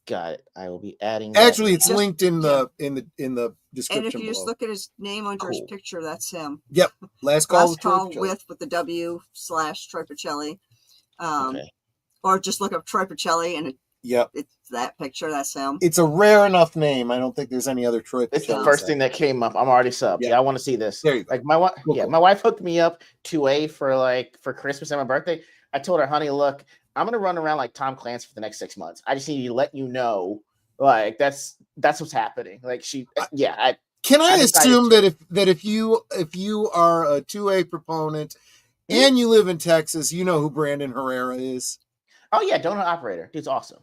Got it. I will be adding. Actually, it's linked in the description. And if you below. just look at his name under his picture, that's him. Yep. Last Call with the W / Troy Pacelli. Or just look up Troy Pacelli and it's that picture. That's him. It's a rare enough name. I don't think there's any other Troy Pacelli. It's the first thing that came up. I'm already subbed. Yeah, I want to see this. There you go. Like my wife, my wife hooked me up to for Christmas and my birthday. I told her, honey, look, I'm gonna run around like Tom Clancy for the next 6 months. I just need to let you know, like that's what's happening. Like Can I assume that if you are a 2A proponent and you live in Texas, you know who Brandon Herrera is? Oh yeah, donut operator. Dude's awesome.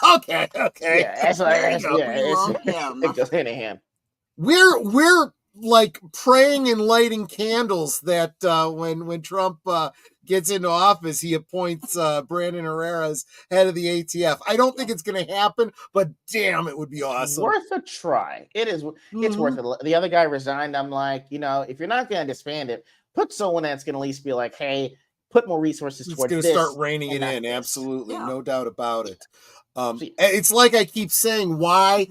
Okay. Yeah, it goes hand in hand. We're like praying and lighting candles that when Trump gets into office, he appoints Brandon Herrera as head of the ATF. I don't think it's going to happen, but damn, it would be awesome. Worth a try. It is. It's worth it. The other guy resigned. I'm like, if you're not going to disband it, put someone that's going to at least be like, hey, put more resources towards this. It's going to start reining it in. Absolutely. No doubt about it. It's like I keep saying, why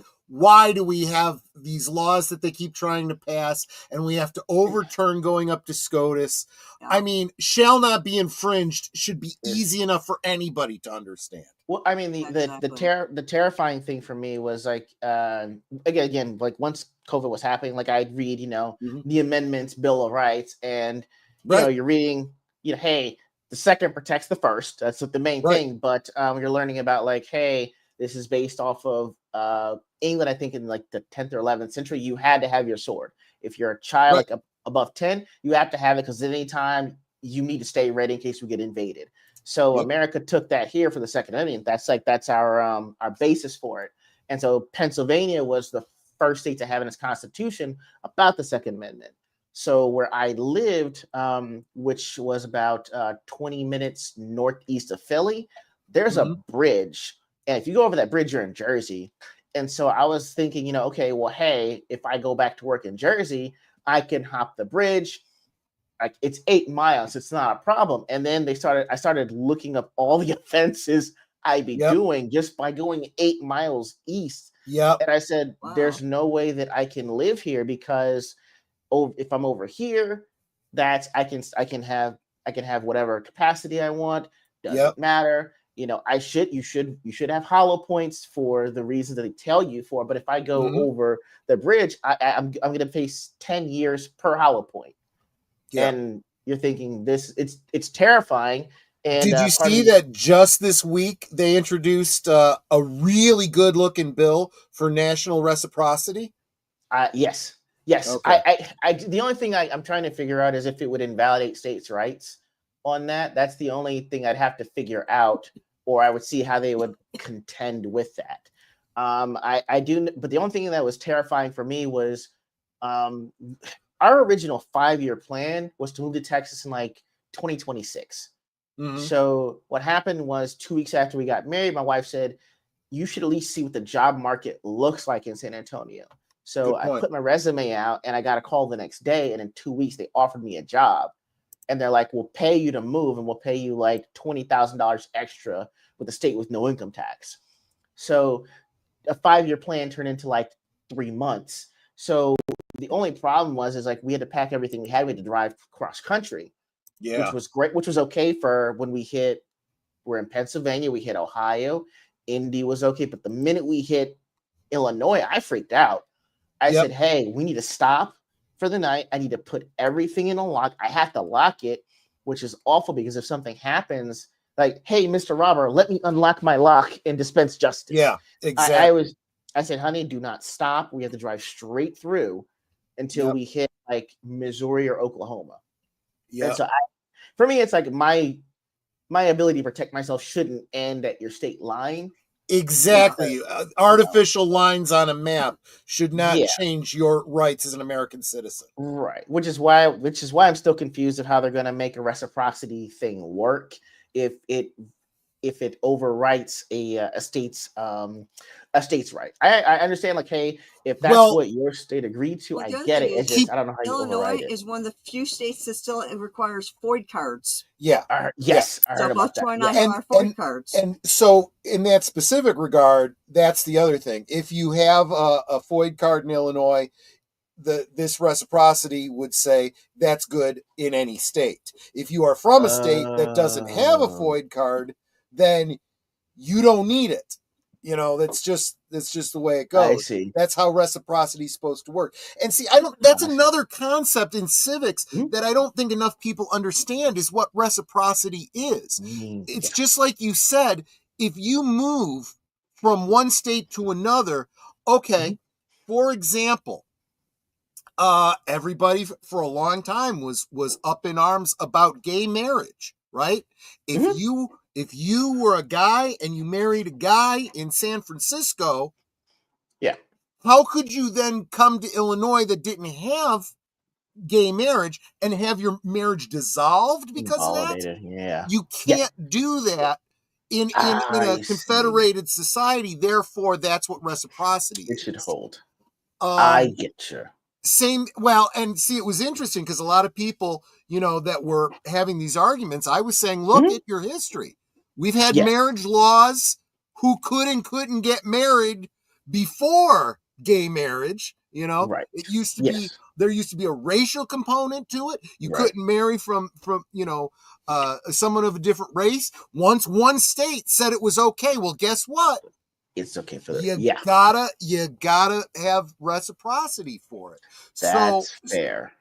do we have these laws that they keep trying to pass and we have to overturn going up to SCOTUS? Yeah. I mean, shall not be infringed should be easy enough for anybody to understand. Well, I mean, the terrifying thing for me was like, again, like once COVID was happening, like I'd read, the amendments, Bill of Rights, and you're reading, hey, the second protects the first. That's the main thing. But you're learning about like, hey, this is based off of England. I think in like the 10th or 11th century, you had to have your sword. If you're a child like above 10, you have to have it because at any time you need to stay ready in case we get invaded. So America took that here for the Second Amendment. That's our basis for it. And so Pennsylvania was the first state to have in its constitution about the Second Amendment. So where I lived, which was about 20 minutes northeast of Philly, there's a bridge. And if you go over that bridge, you're in Jersey. And so I was thinking, okay, well, hey, if I go back to work in Jersey, I can hop the bridge. Like it's 8 miles. It's not a problem. And then I started looking up all the offenses I'd be doing just by going 8 miles east. Yeah. And I said, there's no way that I can live here because if I'm over here, I can have whatever capacity I want. Doesn't matter. You should have hollow points for the reasons that they tell you for. But if I go over the bridge, I'm going to face 10 years per hollow point. Yeah. And you're thinking it's terrifying. And did you see that just this week they introduced a really good looking bill for national reciprocity? Yes. Okay. I the only thing I'm trying to figure out is if it would invalidate states' rights on that. That's the only thing I'd have to figure out, or I would see how they would contend with that. I do, but the only thing that was terrifying for me was our original 5-year plan was to move to Texas in like 2026. So what happened was 2 weeks after we got married, my wife said, you should at least see what the job market looks like in San Antonio. So I put my resume out and I got a call the next day. And in 2 weeks, they offered me a job. And they're like, we'll pay you to move and we'll pay you like $20,000 extra with the state with no income tax. So a 5-year plan turned into like 3 months. So the only problem is like we had to pack everything we had. We had to drive cross country, which was great, which was okay for when we're in Pennsylvania, we hit Ohio. Indy was okay. But the minute we hit Illinois, I freaked out. I Yep. said, hey, we need to stop for the night. I need to put everything in a lock. I have to lock it, which is awful because if something happens, like, hey, Mr. Robber, let me unlock my lock and dispense justice. Yeah, exactly. I said, honey, do not stop. We have to drive straight through until we hit like Missouri or Oklahoma. Yeah. And so for me, it's like my ability to protect myself shouldn't end at your state line. Exactly. Artificial lines on a map should not change your rights as an American citizen. Right. Which is why I'm still confused of how they're going to make a reciprocity thing work if it overwrites a state's right. I understand, like, hey, if that's what your state agreed to, I get it. It's just I don't know how you override it. Illinois is one of the few states that still requires FOID cards. Yeah. Yes, I heard about that. Our FOID cards. And so, in that specific regard, that's the other thing. If you have a FOID card in Illinois, this reciprocity would say that's good in any state. If you are from a state that doesn't have a FOID card, then you don't need it. You know, that's just the way it goes. I see. That's how reciprocity is supposed to work. And see, that's another concept in civics that I don't think enough people understand is what reciprocity is. It's just like you said, if you move from one state to another, okay, for example, everybody for a long time was up in arms about gay marriage, right? If you were a guy and you married a guy in San Francisco, how could you then come to Illinois that didn't have gay marriage and have your marriage dissolved because of that? Yeah. You can't do that in a confederated society. Therefore, that's what reciprocity is. It should hold. I get you. And see, it was interesting because a lot of people, that were having these arguments, I was saying, look at your history. We've had marriage laws who could and couldn't get married before gay marriage. Right. It used to be, there used to be a racial component to it. You couldn't marry from someone of a different race. Once one state said it was okay, well, guess what? It's okay for them. You gotta have reciprocity for it. That's fair.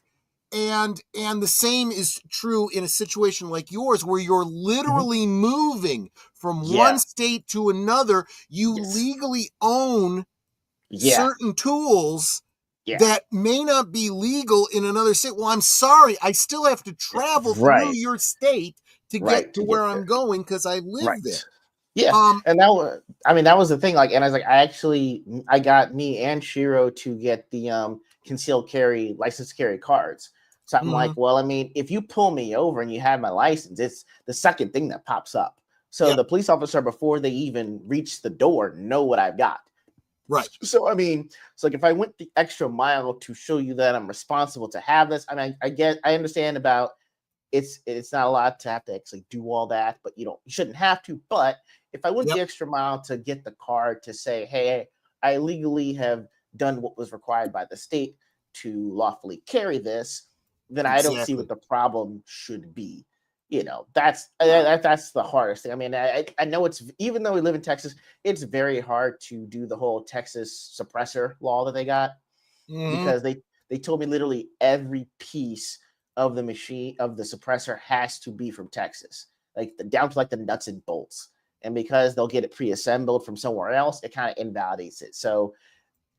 And the same is true in a situation like yours, where you're literally moving from one state to another. You legally own certain tools that may not be legal in another state. Well, I'm sorry, I still have to travel through your state to get to where I'm going because I live there. Yeah, and that was the thing. Like, and I was like, I got me and Shiro to get the concealed carry license to carry cards. So I'm like, well, I mean, if you pull me over and you have my license, it's the second thing that pops up. So the police officer, before they even reach the door, know what I've got. Right. So I mean, like if I went the extra mile to show you that I'm responsible to have this, I mean, I understand about it's not a lot to have to actually do all that, but you shouldn't have to. But if I went the extra mile to get the card to say, hey, I legally have done what was required by the state to lawfully carry this, then I don't see what the problem should be. That's the hardest thing. I mean, I know it's, even though we live in Texas, it's very hard to do the whole Texas suppressor law that they got because they told me literally every piece of the machine of the suppressor has to be from Texas, like down to like the nuts and bolts. And because they'll get it pre-assembled from somewhere else, it kind of invalidates it. So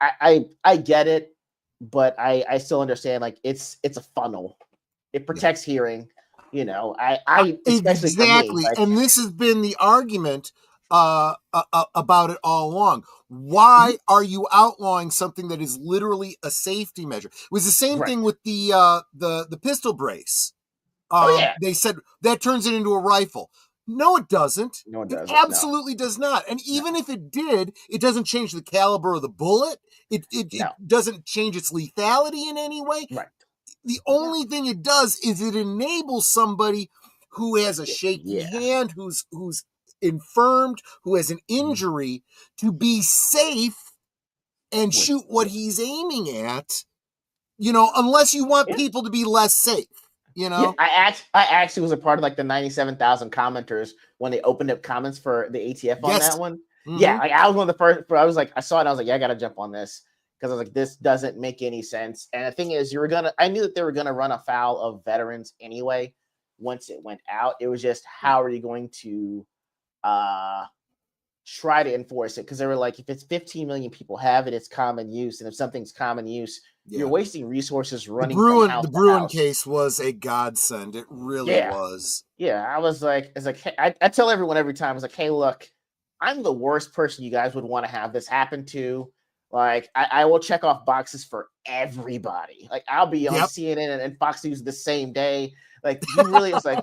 I get it, but I still understand, like it's a funnel. It protects hearing. I especially exactly. For me, like, and this has been the argument about it all along. Why are you outlawing something that is literally a safety measure? It was the same thing with the pistol brace. They said that turns it into a rifle. No, it doesn't. No, it doesn't. It absolutely does not. And even if it did, it doesn't change the caliber of the bullet. It doesn't change its lethality in any way. Right. The only thing it does is it enables somebody who has a shaky hand, who's infirmed, who has an injury, to be safe and shoot what he's aiming at, unless you want people to be less safe. I actually was a part of like the 97,000 commenters when they opened up comments for the ATF on that one. Yeah, like I was one of the first. I was like, I saw it, and I was like, yeah, I gotta jump on this because I was like, this doesn't make any sense. And the thing is, I knew that they were gonna run afoul of veterans anyway. Once it went out, it was just how are you going to try to enforce it? Because they were like, if it's 15 million people have it, it's common use, and if something's common use, you're wasting resources running from house The to Bruin house. case was a godsend. It really was. Yeah, I was like, hey, I tell everyone every time, I was like, hey, look, I'm the worst person you guys would want to have this happen to. Like, I will check off boxes for everybody. Like, I'll be on CNN and Fox News the same day. Like, you really, it's like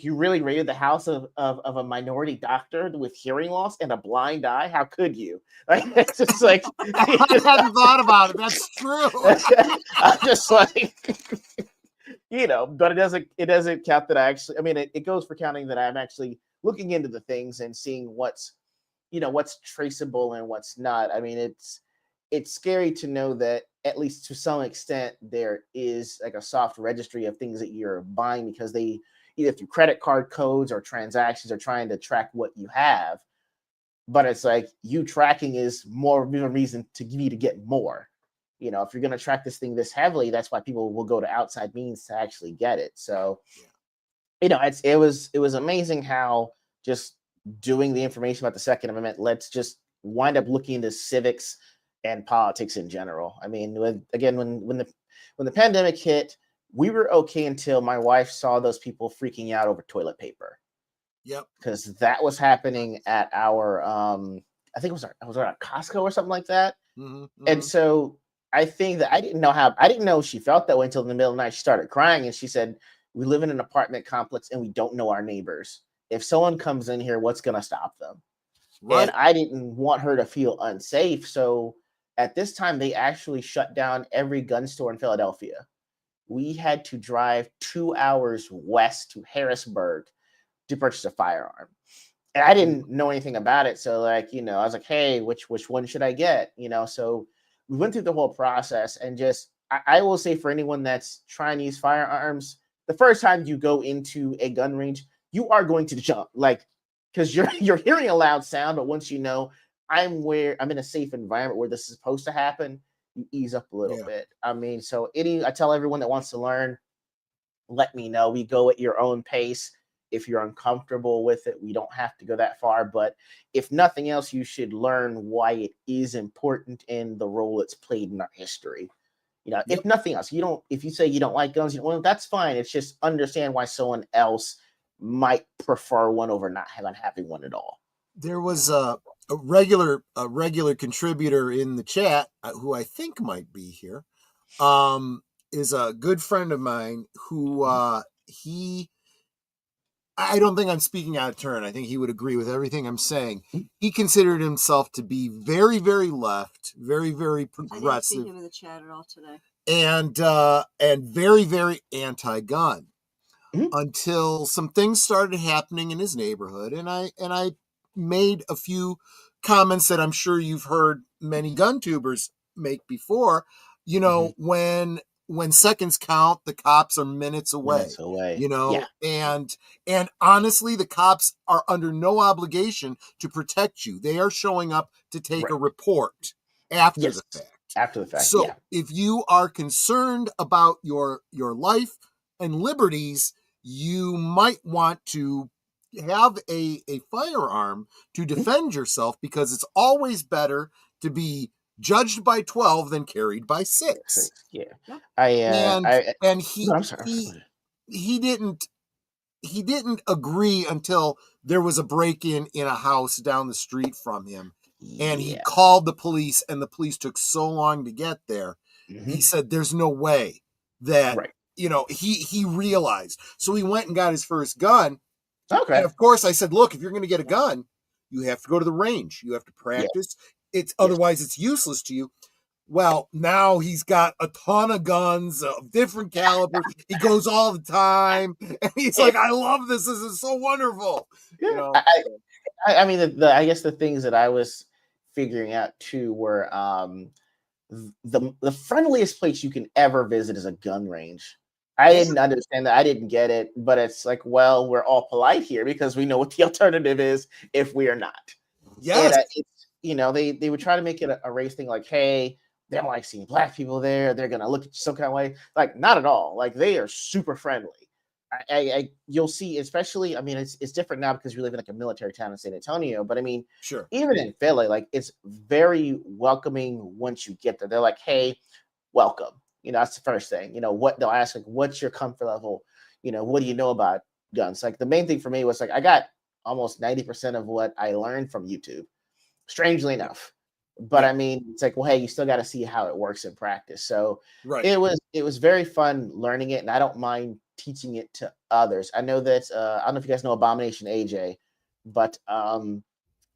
you really raided the house of a minority doctor with hearing loss and a blind eye. How could you? Like, it's just like I hadn't thought about it. That's true. I'm just like, but it doesn't count that it goes for counting that I'm actually looking into the things and seeing what's traceable and what's not. I mean, it's scary to know that at least to some extent there is like a soft registry of things that you're buying because they either through credit card codes or transactions are trying to track what you have. But it's like you tracking is more of a reason to me to get more. If you're going to track this thing this heavily, that's why people will go to outside means to actually get it. So, it was amazing how just doing the information about the Second Amendment, let's just wind up looking into civics and politics in general. I mean, when the pandemic hit, we were okay until my wife saw those people freaking out over toilet paper. Yep. Because that was happening at our I think it was at Costco or something like that. And so I think that I didn't know she felt that way until in the middle of the night she started crying and she said, we live in an apartment complex and we don't know our neighbors. If someone comes in here, what's going to stop them? Right. And I didn't want her to feel unsafe. So at this time, they actually shut down every gun store in Philadelphia. We had to drive 2 hours west to Harrisburg to purchase a firearm. And I didn't know anything about it. So I was like, hey, which one should I get? So we went through the whole process and just, I will say for anyone that's trying to use firearms, the first time you go into a gun range, you are going to jump because you're hearing a loud sound. But once I'm in a safe environment where this is supposed to happen, you ease up a little bit. I mean, so I tell everyone that wants to learn, let me know. We go at your own pace. If you're uncomfortable with it, we don't have to go that far. But if nothing else, you should learn why it is important and the role it's played in our history. If nothing else, if you say you don't like guns, well, that's fine. It's just understand why someone else might prefer one over not having one at all. There was a regular contributor in the chat who I think might be here, is a good friend of mine who I don't think I'm speaking out of turn. I think he would agree with everything I'm saying. He considered himself to be very, very left, very, very progressive. I didn't see him in the chat at all today. And very, very anti-gun until some things started happening in his neighborhood. And I made a few comments that I'm sure you've heard many gun tubers make before. When seconds count, the cops are minutes away. And honestly, the cops are under no obligation to protect you. They are showing up to take a report after the fact. So if you are concerned about your life and liberties, you might want to have a firearm to defend yourself, because it's always better to be judged by 12 than carried by 6. Yeah. He didn't agree until there was a break-in in a house down the street from him. And he called the police, and the police took so long to get there. He said there's no way that he realized. So he went and got his first gun. Okay. And of course I said, look, if you're going to get a gun, you have to go to the range. You have to practice. Otherwise it's useless to you. Well, now he's got a ton of guns of different calibers. He goes all the time, and he's like, I love this. This is so wonderful. I mean, I guess the things that I was figuring out too were the friendliest place you can ever visit is a gun range. I didn't understand that. I didn't get it, but it's like, well, we're all polite here because we know what the alternative is if we are not. Yes. And it's, they would try to make it a race thing, like, hey, they don't like seeing black people there. They're gonna look at you some kind of way. Like, not at all. Like, they are super friendly. You'll see, especially. I mean, it's different now because we live in like a military town in San Antonio. But I mean, Sure. even in Philly, like, it's very welcoming once you get there. They're like, hey, welcome. That's the first thing. What they'll ask, like, what's your comfort level? What do you know about guns? Like, the main thing for me was like, I got almost 90% of what I learned from YouTube, strangely enough. But I mean, it's like, well, hey, you still got to see how it works in practice. So it was very fun learning it, and I don't mind teaching it to others. I know that I don't know if you guys know Abomination AJ, but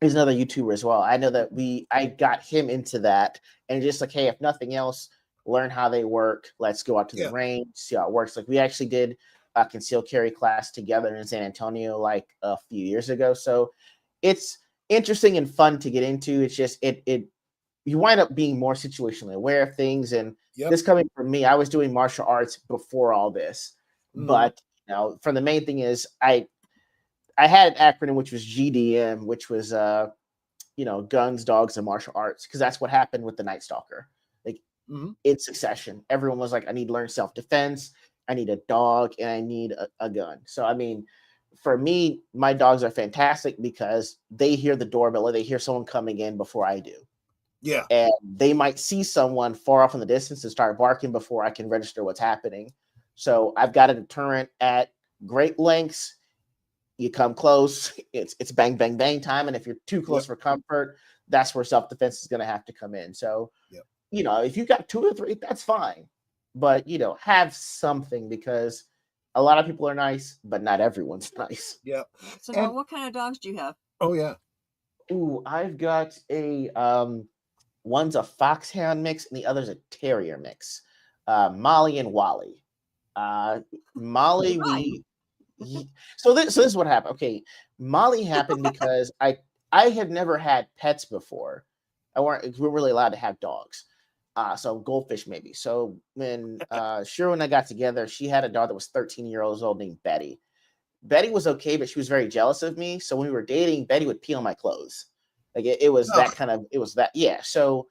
he's another YouTuber as well. I know that I got him into that, and just like, hey, if nothing else, learn how they work. Let's go out to the range, see how it works. Like, we actually did a concealed carry class together in San Antonio like a few years ago. So it's interesting and fun to get into. It's just you wind up being more situationally aware of things. And this coming from me, I was doing martial arts before all this, but from the main thing is I had an acronym which was GDM, which was guns, dogs, and martial arts, because that's what happened with the Night Stalker. Like, in succession, everyone was like, I need to learn self-defense, I need a dog, and I need a gun. So I mean, for me, my dogs are fantastic because they hear the doorbell or they hear someone coming in before I do. Yeah. And they might see someone far off in the distance and start barking before I can register what's happening. So I've got a deterrent at great lengths. You come close, it's bang, bang, bang time. And if you're too close for comfort, that's where self-defense is going to have to come in. So, if you got 2 or 3, that's fine. But, have something, because a lot of people are nice, but not everyone's nice. Yeah. So now, what kind of dogs do you have? Oh, yeah. Ooh, I've got one's a foxhound mix and the other's a terrier mix. Molly and Wally. Molly, so this is what happened. Okay, Molly happened because I had never had pets before. We weren't really allowed to have dogs. So goldfish maybe. So when Shira and I got together, she had a dog that was 13 years old named Betty. Betty was okay, but she was very jealous of me. So when we were dating, Betty would pee on my clothes. Like, it was that kind of, it was that. Yeah. So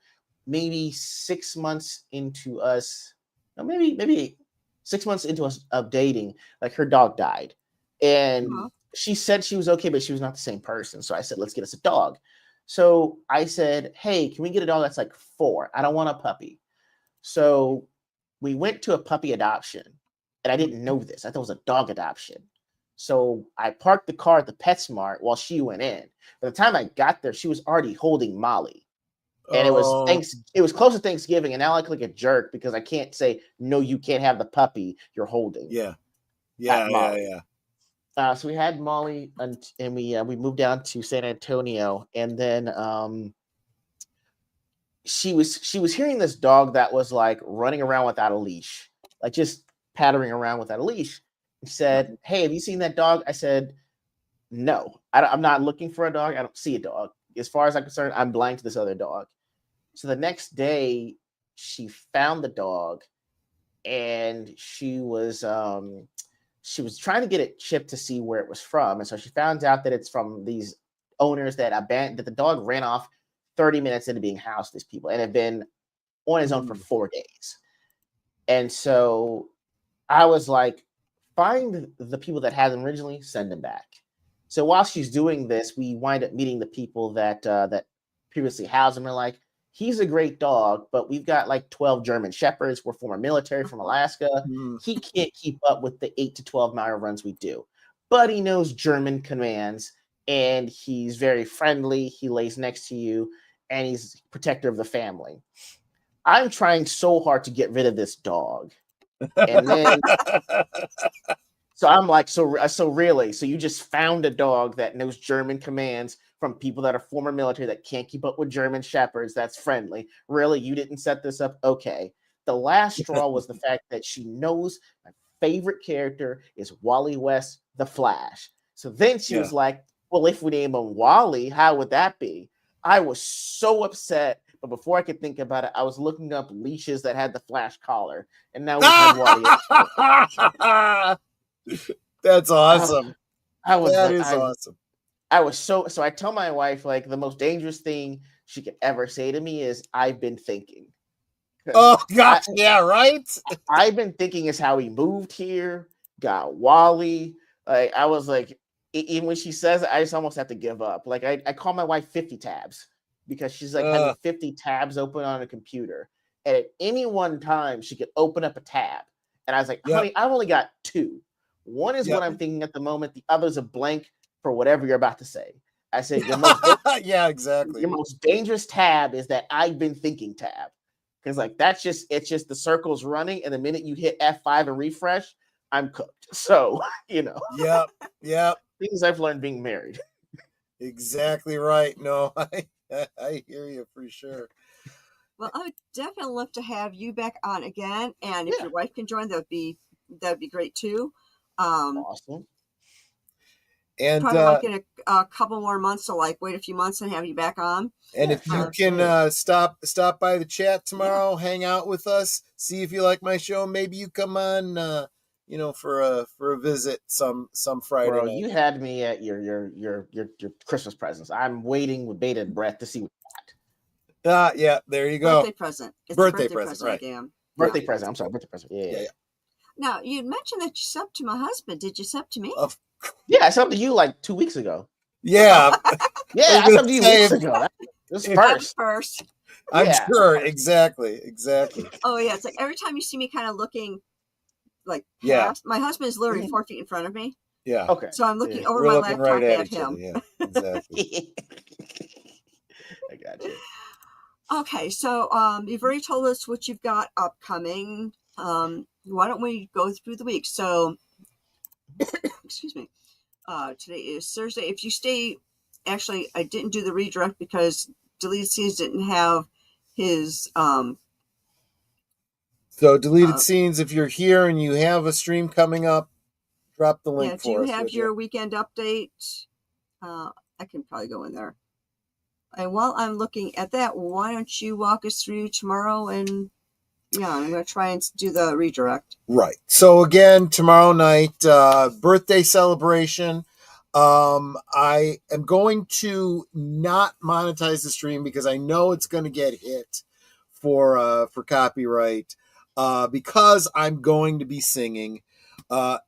maybe 6 months into us, maybe 6 months into us of dating, like, her dog died. And she said she was okay, but she was not the same person. So I said, let's get us a dog. So I said, hey, can we get a dog that's like 4? I don't want a puppy. So we went to a puppy adoption, and I didn't know this. I thought it was a dog adoption. So I parked the car at the PetSmart while she went in. By the time I got there, she was already holding Molly. And it was close to Thanksgiving, and now I look like a jerk because I can't say, no, you can't have the puppy you're holding. Yeah. So we had Molly, and we moved down to San Antonio, and then she was hearing this dog that was like running around without a leash, like just pattering around without a leash. She said, hey, have you seen that dog? I said, no, I'm not looking for a dog. I don't see a dog. As far as I'm concerned, I'm blind to this other dog. So the next day, she found the dog, and she was trying to get it chipped to see where it was from. And so she found out that it's from these owners that the dog ran off 30 minutes into being housed with these people and had been on his own for 4 days. And so I was like, find the people that had them originally, send them back. So while she's doing this, we wind up meeting the people that previously housed him. They're like, he's a great dog, but we've got like 12 German Shepherds. We're former military from Alaska. He can't keep up with the 8 to 12 mile runs we do, but he knows German commands, and he's very friendly. He lays next to you, and he's protector of the family. I'm trying so hard to get rid of this dog. And then so I'm like, so really? So you just found a dog that knows German commands from people that are former military that can't keep up with German Shepherds, that's friendly. Really? You didn't set this up? Okay. The last straw was the fact that she knows my favorite character is Wally West, the Flash. So then she was like, well, if we name him Wally, how would that be? I was so upset. But before I could think about it, I was looking up leashes that had the Flash collar. And now we have Wally. That's awesome. That is awesome. I tell my wife, like, the most dangerous thing she could ever say to me is, "I've been thinking." 'Cause Oh gosh, yeah, right. I've been thinking is how he moved here, got Wally. Like, I was like, even when she says it, I just almost have to give up. Like, I call my wife 50 tabs because she's like having 50 tabs open on a computer. And at any one time, she could open up a tab. And I was like, honey, I've only got two. One is what I'm thinking at the moment. The other's a blank for whatever you're about to say. I said, yeah, exactly. Your most dangerous tab is that I've been thinking tab. Because like it's just the circles running, and the minute you hit F5 and refresh, I'm cooked. So, Yep. things I've learned being married. Exactly right. No, I hear you for sure. Well, I would definitely love to have you back on again, and if your wife can join, that'd be great too. Awesome. And probably like in a couple more months, so like wait a few months and have you back on. And if you can stop by the chat tomorrow, hang out with us, see if you like my show. Maybe you come on, for a visit some Friday Bro, night. you had me at your Christmas presents. I'm waiting with bated breath to see what you got. Yeah, there you go. Birthday present. It's birthday present, right? Birthday present. I'm sorry, birthday present. Yeah. Now you mentioned that you subbed to my husband. Did you sub to me? Yeah, I subbed to you like 2 weeks ago. Yeah. Yeah, I subbed to you weeks ago. This first. I'm sure. Exactly. Oh yeah, it's like every time you see me kind of looking like past, my husband is literally 4 feet in front of me. Yeah. Okay. So I'm looking over my laptop right at him. Yeah, exactly. I got you. Okay, so you've already told us what you've got upcoming. Why don't we go through the week? So, excuse me. Today is Thursday. If you stay, actually, I didn't do the redirect because Deleted Scenes didn't have his. So deleted scenes. If you're here and you have a stream coming up, drop the link for us. Do you have your weekend update? I can probably go in there. And while I'm looking at that, why don't you walk us through tomorrow? And I'm going to try and do the redirect. Right. So again, tomorrow night, birthday celebration. I am going to not monetize the stream because I know it's going to get hit for copyright. Because I'm going to be singing.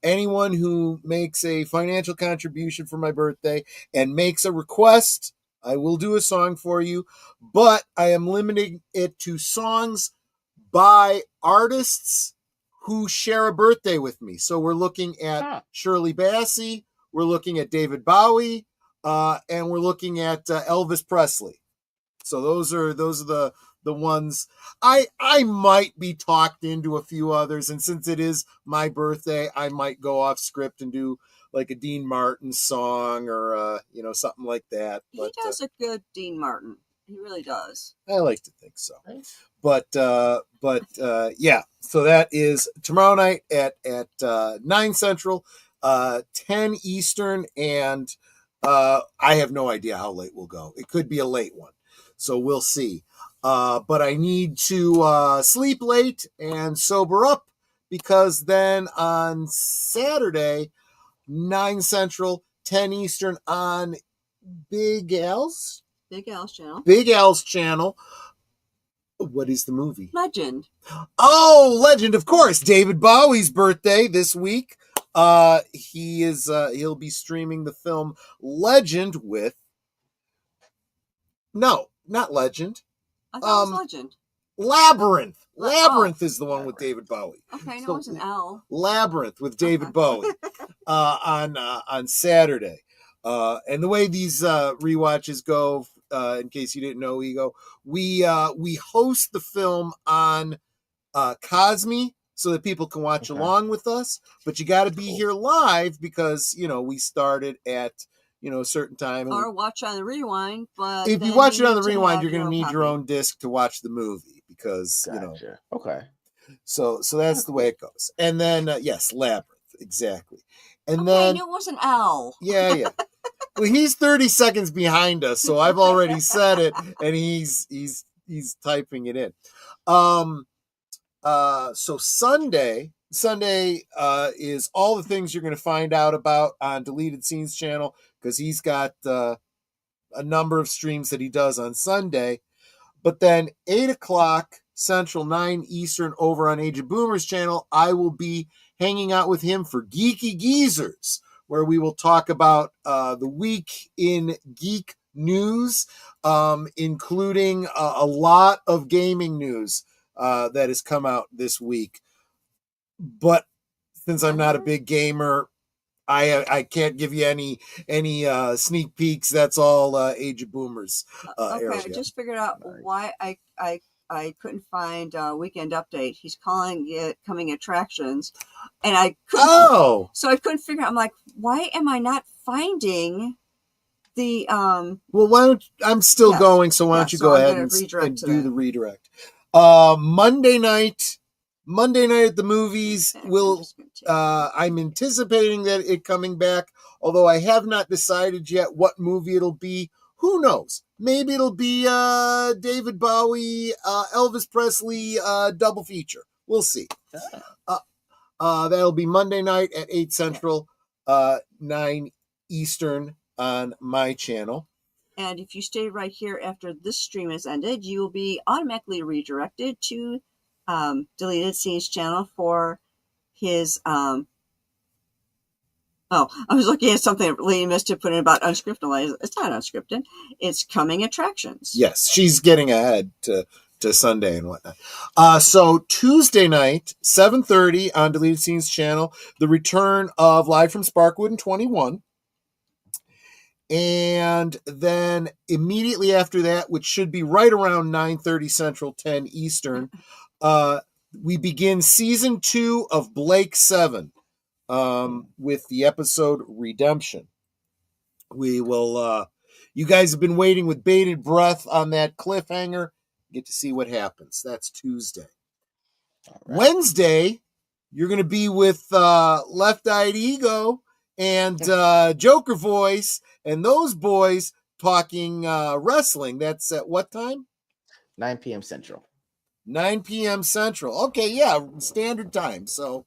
Anyone who makes a financial contribution for my birthday and makes a request, I will do a song for you, but I am limiting it to songs by artists who share a birthday with me. So we're looking at Shirley Bassey, we're looking at David Bowie, and we're looking at Elvis Presley. So those are the ones. I might be talked into a few others, and since it is my birthday, I might go off script and do like a Dean Martin song or something like that. He does a good Dean Martin. He really does. I like to think so. But yeah. So that is tomorrow night at 9 Central, 10 Eastern, and I have no idea how late we'll go. It could be a late one, so we'll see. But I need to sleep late and sober up because then on Saturday, 9 Central, 10 Eastern on Big Al's channel. What is the movie? Legend. Oh, Legend, of course. David Bowie's birthday this week. He'll be streaming the film Legend with. No, not Legend. I thought it was Legend. Labyrinth. Labyrinth is the one with David Bowie. Okay, no, it was an L. Labyrinth with David Bowie on Saturday. And the way these rewatches go, in case you didn't know, E.G.O, we host the film on Cosme so that people can watch along with us. But you got to be here live because we started at a certain time. Or watch on the rewind. But if you watch it on the rewind, you're going to need your own disc to watch the movie because Okay. So that's the way it goes. And then yes, Labyrinth, exactly. And I then knew it was an L. Yeah. Well, he's 30 seconds behind us, so I've already said it, and he's typing it in. So Sunday, Sunday is all the things you're going to find out about on Deleted Scenes channel, because he's got a number of streams that he does on Sunday. But then 8 o'clock Central, 9 Eastern over on Age of Boomers channel, I will be hanging out with him for Geeky Geezers, where we will talk about the week in geek news, including a lot of gaming news that has come out this week. But since I'm not a big gamer, I can't give you any sneak peeks. That's all Age of Boomers. Okay, area. I just figured out why I couldn't find Weekend Update. He's calling it Coming Attractions, and I couldn't. Oh, So I couldn't figure out. I'm like, why am I not finding the well, why don't I'm still going? So why don't you go ahead and do the redirect? Monday night at the movies will. I'm anticipating that it coming back, although I have not decided yet what movie it'll be. Who knows? Maybe it'll be David Bowie, Elvis Presley double feature. We'll see. That'll be Monday night at 8 Central, 9 Eastern on my channel. And if you stay right here after this stream has ended, you will be automatically redirected to Deleted Scenes channel for his I was looking at something Lady Mischief put in about unscripted. It's not unscripted. It's Coming Attractions. Yes, she's getting ahead to Sunday and whatnot. So Tuesday night, 7:30 on Deleted Scenes channel, the return of Live from Sparkwood and 21. And then immediately after that, which should be right around 9:30 Central, 10 Eastern, we begin season 2 of Blake 7 with the episode Redemption. We will, you guys have been waiting with bated breath on that cliffhanger. Get to see what happens. That's Tuesday. Right. Wednesday, you're going to be with LeftEye E.G.O and Joker Voice and those boys talking wrestling. That's at what time? 9 p.m. Central. 9 p.m. Central. Okay, yeah, standard time. So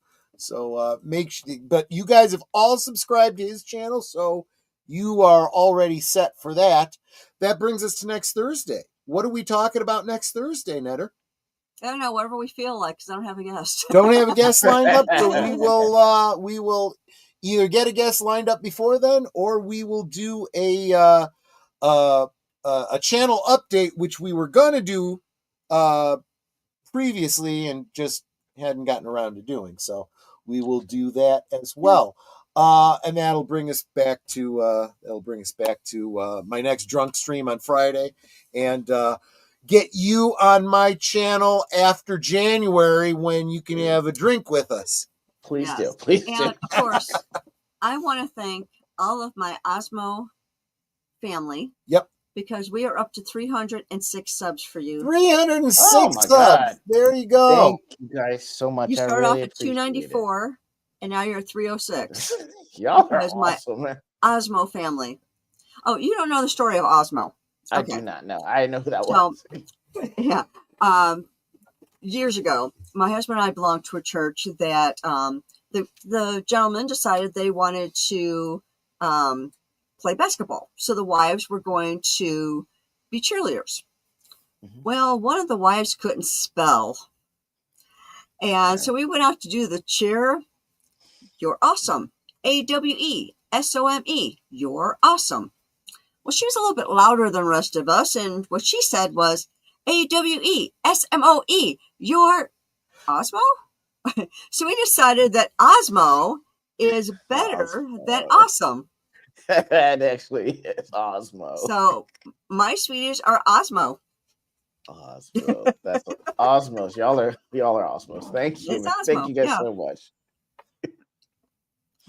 make sure, but you guys have all subscribed to his channel, so you are already set for that. That brings us to next Thursday. What are we talking about next Thursday, Netter? I don't know, whatever we feel like, because I don't have a guest. Don't have a guest lined up, so we will either get a guest lined up before then, or we will do a channel update, which we were gonna do previously and just hadn't gotten around to doing. So we will do that as well. And that'll bring us back to my next drunk stream on Friday, and get you on my channel after January when you can have a drink with us. Please do. And of course, I want to thank all of my Osmo family. Yep. Because we are up to 306 subs for you. 306 subs. God. There you go. Thank you guys so much. You started off at 294, and now you're at 306. Y'all are awesome, man. Osmo family. Oh, you don't know the story of Osmo. I do not know. I know who that was. Yeah. Years ago, my husband and I belonged to a church that the gentlemen decided they wanted to play basketball. So the wives were going to be cheerleaders. Mm-hmm. Well, one of the wives couldn't spell. And so we went out to do the cheer. You're awesome. AWESOME. You're awesome. Well, she was a little bit louder than the rest of us. And what she said was AWESMOE. You're Osmo? So we decided that Osmo is better than awesome. That actually is Osmo. So my sweeties are Osmo. Osmo. That's Osmos. Y'all are Osmos. Thank you. Thank you guys so much.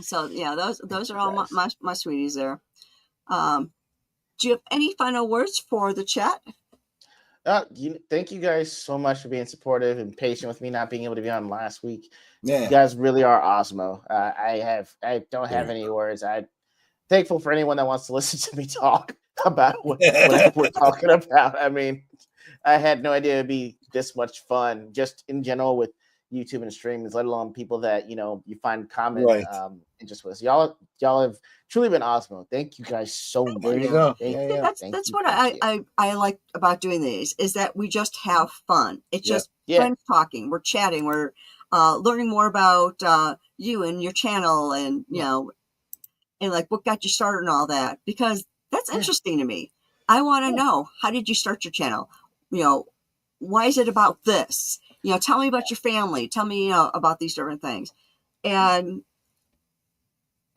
So yeah, those are all my sweeties there. Do you have any final words for the chat? Thank you guys so much for being supportive and patient with me not being able to be on last week. Yeah. You guys really are Osmo. I don't have any words. I'm thankful for anyone that wants to listen to me talk about what we're talking about. I mean, I had no idea it'd be this much fun just in general with YouTube and streams, let alone people that you find common Right. interest with. Y'all have truly been awesome. Thank you guys so much. There you go. Thank Yeah, you. yeah. That's what I like about doing these, is that we just have fun. It's just friends talking. We're chatting. We're learning more about you and your channel, and and like what got you started and all that, because that's interesting to me. I want to know, how did you start your channel? Why is it about this? Tell me about your family. Tell me about these different things. And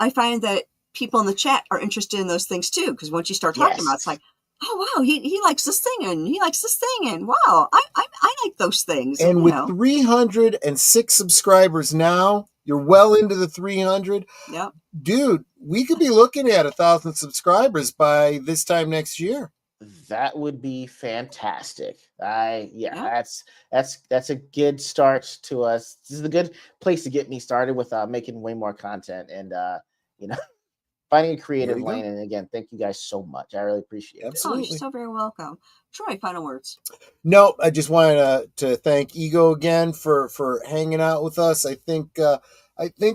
I find that people in the chat are interested in those things too, because once you start talking about it, it's like, oh wow, he likes this thing and he likes this thing, and wow, I like those things. And with 306 subscribers now, you're well into the 300. Yep. Dude, we could be looking at 1,000 subscribers by this time next year. That would be fantastic. That's a good start to us. This is a good place to get me started with making way more content and finding a creative lane. And again, thank you guys so much. I really appreciate it. Oh, you're so very welcome. Troy, final words. No, I just wanted to thank E.G.O again for hanging out with us. I think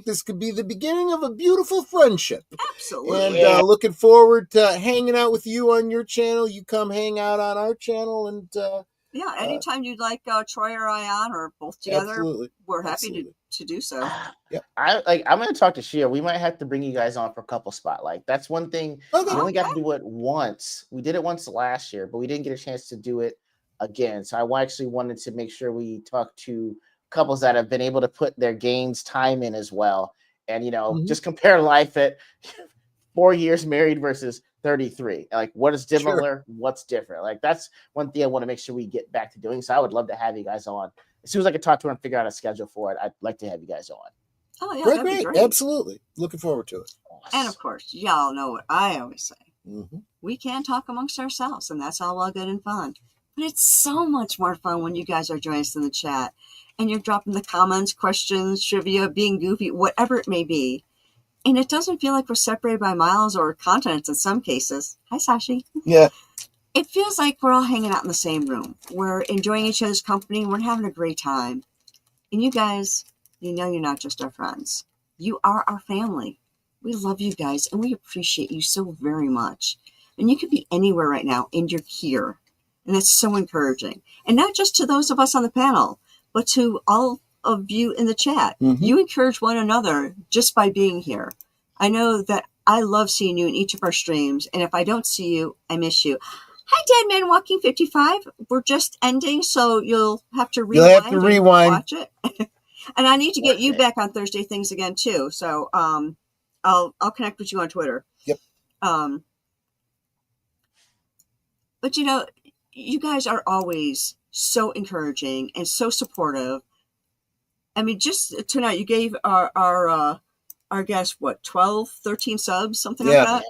this could be the beginning of a beautiful friendship. Absolutely. And looking forward to hanging out with you on your channel. You come hang out on our channel, and anytime you'd like Troy or I on, or both together, we're happy to do so. I'm going to talk to Shia. We might have to bring you guys on for a couple spotlight. That's one thing. We only got to do it once. We did it once last year, but we didn't get a chance to do it again. So I actually wanted to make sure we talk to couples that have been able to put their gains time in as well, and just compare life at 4 years married versus 33. Like, what is similar, what's different? Like, that's one thing I want to make sure we get back to doing. So I would love to have you guys on as soon as I can talk to her and figure out a schedule for it. I'd like to have you guys on. Oh yeah, great. Absolutely, looking forward to it. Awesome. And of course, y'all know what I always say. We can talk amongst ourselves, and that's all well good and fun. But it's so much more fun when you guys are joining us in the chat and you're dropping the comments, questions, trivia, being goofy, whatever it may be. And it doesn't feel like we're separated by miles or continents in some cases. Hi, Sashi. Yeah. It feels like we're all hanging out in the same room. We're enjoying each other's company. We're having a great time. And you guys, you're not just our friends. You are our family. We love you guys, and we appreciate you so very much. And you could be anywhere right now, and you're here. And that's so encouraging. And not just to those of us on the panel, but to all of you in the chat. You encourage one another just by being here. I know that I love seeing you in each of our streams, and if I don't see you, I miss you. Hi, Dead Man Walking 55. We're just ending, so you'll have to rewind. And watch it. And I need to get you back on Thursday Things again too. So I'll connect with you on Twitter. Yep. But you guys are always so encouraging and so supportive. I mean, just tonight you gave our guest 12, 13 subs, something like that.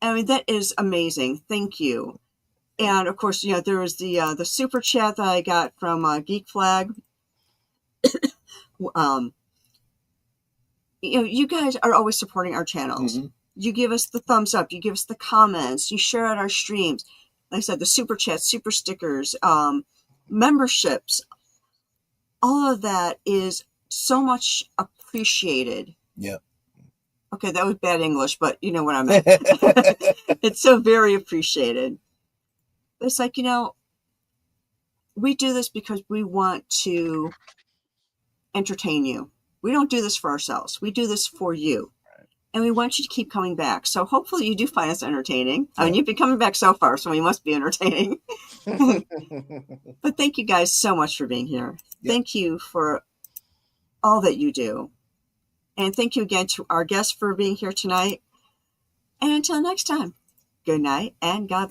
I mean, that is amazing. Thank you. And of course, there was the super chat that I got from Geek Flag. You guys are always supporting our channels. You give us the thumbs up. You give us the comments. You share out our streams. Like I said, the super chats, super stickers, memberships. All of that is so much appreciated. Yeah. Okay, that was bad English, but you know what I meant. It's so very appreciated. But it's like, we do this because we want to entertain you. We don't do this for ourselves. We do this for you. And we want you to keep coming back. So hopefully you do find us entertaining. I mean, you've been coming back so far, so we must be entertaining. But thank you guys so much for being here. Thank you for all that you do. And thank you again to our guests for being here tonight. And until next time, good night and God bless.